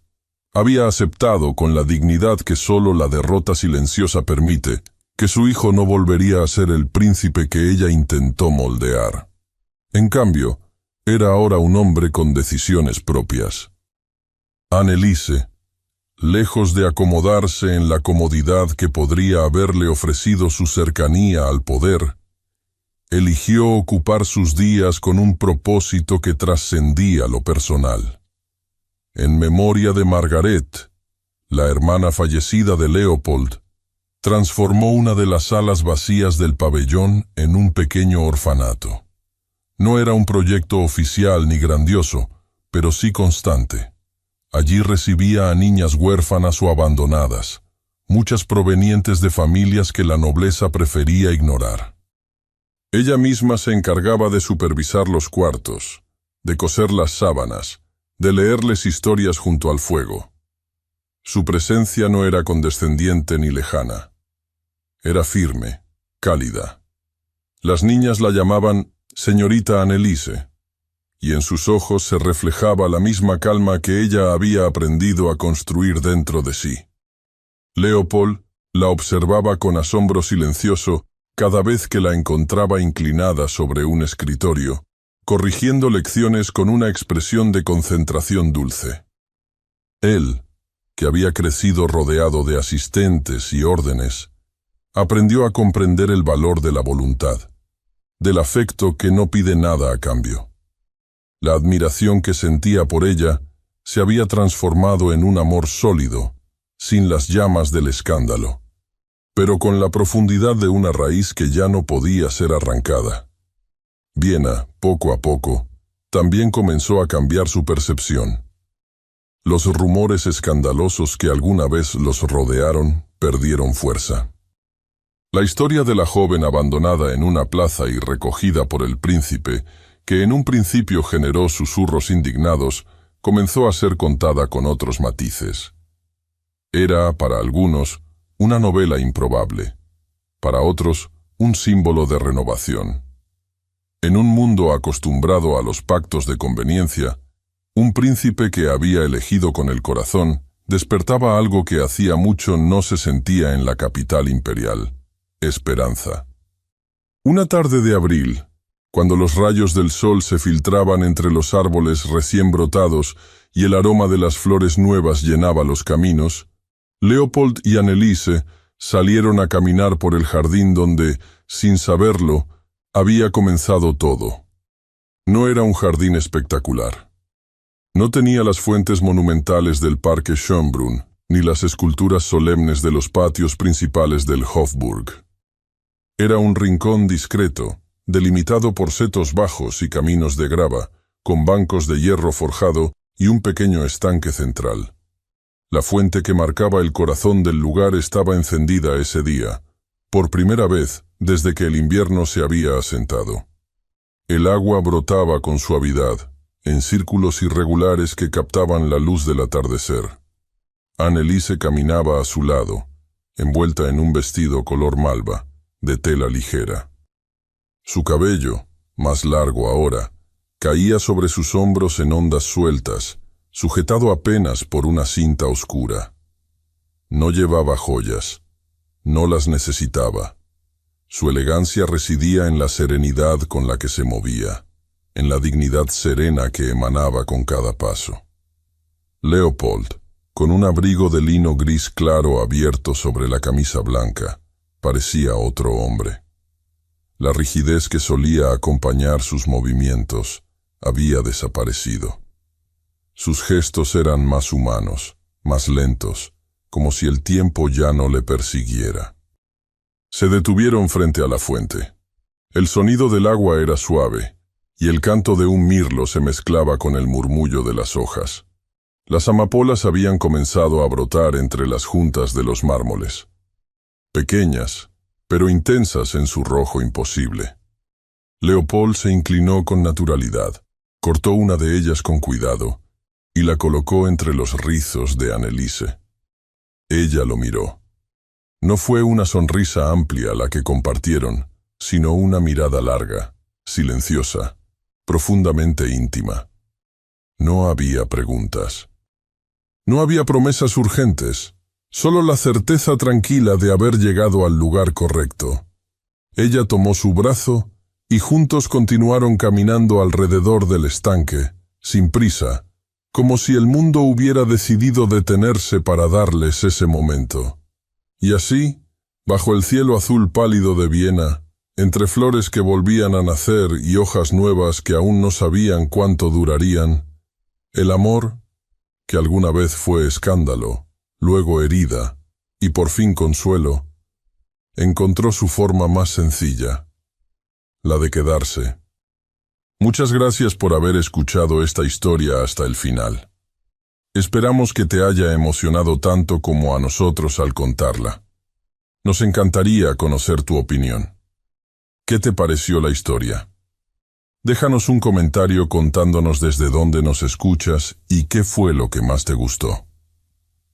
Había aceptado con la dignidad que solo la derrota silenciosa permite, que su hijo no volvería a ser el príncipe que ella intentó moldear. En cambio, era ahora un hombre con decisiones propias. Anneliese, lejos de acomodarse en la comodidad que podría haberle ofrecido su cercanía al poder, eligió ocupar sus días con un propósito que trascendía lo personal. En memoria de Margaret, la hermana fallecida de Leopold, transformó una de las salas vacías del pabellón en un pequeño orfanato. No era un proyecto oficial ni grandioso, pero sí constante. Allí recibía a niñas huérfanas o abandonadas, muchas provenientes de familias que la nobleza prefería ignorar. Ella misma se encargaba de supervisar los cuartos, de coser las sábanas, de leerles historias junto al fuego. Su presencia no era condescendiente ni lejana. Era firme, cálida. Las niñas la llamaban señorita Anneliese, y en sus ojos se reflejaba la misma calma que ella había aprendido a construir dentro de sí. Leopold la observaba con asombro silencioso cada vez que la encontraba inclinada sobre un escritorio, corrigiendo lecciones con una expresión de concentración dulce. Él, que había crecido rodeado de asistentes y órdenes, aprendió a comprender el valor de la voluntad, del afecto que no pide nada a cambio. La admiración que sentía por ella se había transformado en un amor sólido, sin las llamas del escándalo, pero con la profundidad de una raíz que ya no podía ser arrancada. Viena, poco a poco, también comenzó a cambiar su percepción. Los rumores escandalosos que alguna vez los rodearon perdieron fuerza. La historia de la joven abandonada en una plaza y recogida por el príncipe, que en un principio generó susurros indignados, comenzó a ser contada con otros matices. Era, para algunos, una novela improbable, para otros, un símbolo de renovación. En un mundo acostumbrado a los pactos de conveniencia, un príncipe que había elegido con el corazón despertaba algo que hacía mucho no se sentía en la capital imperial: esperanza. Una tarde de abril, Cuando los rayos del sol se filtraban entre los árboles recién brotados y el aroma de las flores nuevas llenaba los caminos, Leopold y Anneliese salieron a caminar por el jardín donde, sin saberlo, había comenzado todo. No era un jardín espectacular. No tenía las fuentes monumentales del Parque Schönbrunn, ni las esculturas solemnes de los patios principales del Hofburg. Era un rincón discreto, delimitado por setos bajos y caminos de grava, con bancos de hierro forjado y un pequeño estanque central. La fuente que marcaba el corazón del lugar estaba encendida ese día, por primera vez desde que el invierno se había asentado. El agua brotaba con suavidad, en círculos irregulares que captaban la luz del atardecer. Anneliese caminaba a su lado, envuelta en un vestido color malva, de tela ligera. Su cabello, más largo ahora, caía sobre sus hombros en ondas sueltas, sujetado apenas por una cinta oscura. No llevaba joyas, no las necesitaba. Su elegancia residía en la serenidad con la que se movía, en la dignidad serena que emanaba con cada paso. Leopold, con un abrigo de lino gris claro abierto sobre la camisa blanca, parecía otro hombre. La rigidez que solía acompañar sus movimientos había desaparecido. Sus gestos eran más humanos, más lentos, como si el tiempo ya no le persiguiera. Se detuvieron frente a la fuente. El sonido del agua era suave, y el canto de un mirlo se mezclaba con el murmullo de las hojas. Las amapolas habían comenzado a brotar entre las juntas de los mármoles. Pequeñas, pero intensas en su rojo imposible. Leopold se inclinó con naturalidad, cortó una de ellas con cuidado y la colocó entre los rizos de Anneliese. Ella lo miró. No fue una sonrisa amplia la que compartieron, sino una mirada larga, silenciosa, profundamente íntima. No había preguntas. No había promesas urgentes, solo la certeza tranquila de haber llegado al lugar correcto. Ella tomó su brazo y juntos continuaron caminando alrededor del estanque, sin prisa, como si el mundo hubiera decidido detenerse para darles ese momento. Y así, bajo el cielo azul pálido de Viena, entre flores que volvían a nacer y hojas nuevas que aún no sabían cuánto durarían, el amor, que alguna vez fue escándalo, luego herida, y por fin consuelo, encontró su forma más sencilla, la de quedarse. Muchas gracias por haber escuchado esta historia hasta el final. Esperamos que te haya emocionado tanto como a nosotros al contarla. Nos encantaría conocer tu opinión. ¿Qué te pareció la historia? Déjanos un comentario contándonos desde dónde nos escuchas y qué fue lo que más te gustó.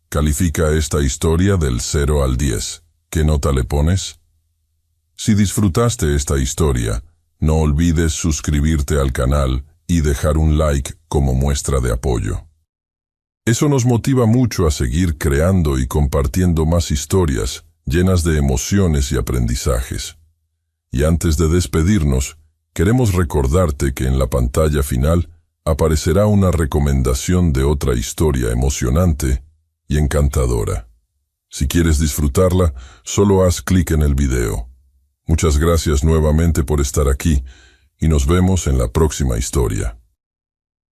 Califica esta historia del 0 al 10. ¿Qué nota le pones? Si disfrutaste esta historia, no olvides suscribirte al canal y dejar un like como muestra de apoyo. Eso nos motiva mucho a seguir creando y compartiendo más historias llenas de emociones y aprendizajes. Y antes de despedirnos, queremos recordarte que en la pantalla final aparecerá una recomendación de otra historia emocionante y encantadora. Si quieres disfrutarla, solo haz clic en el video. Muchas gracias nuevamente por estar aquí y nos vemos en la próxima historia.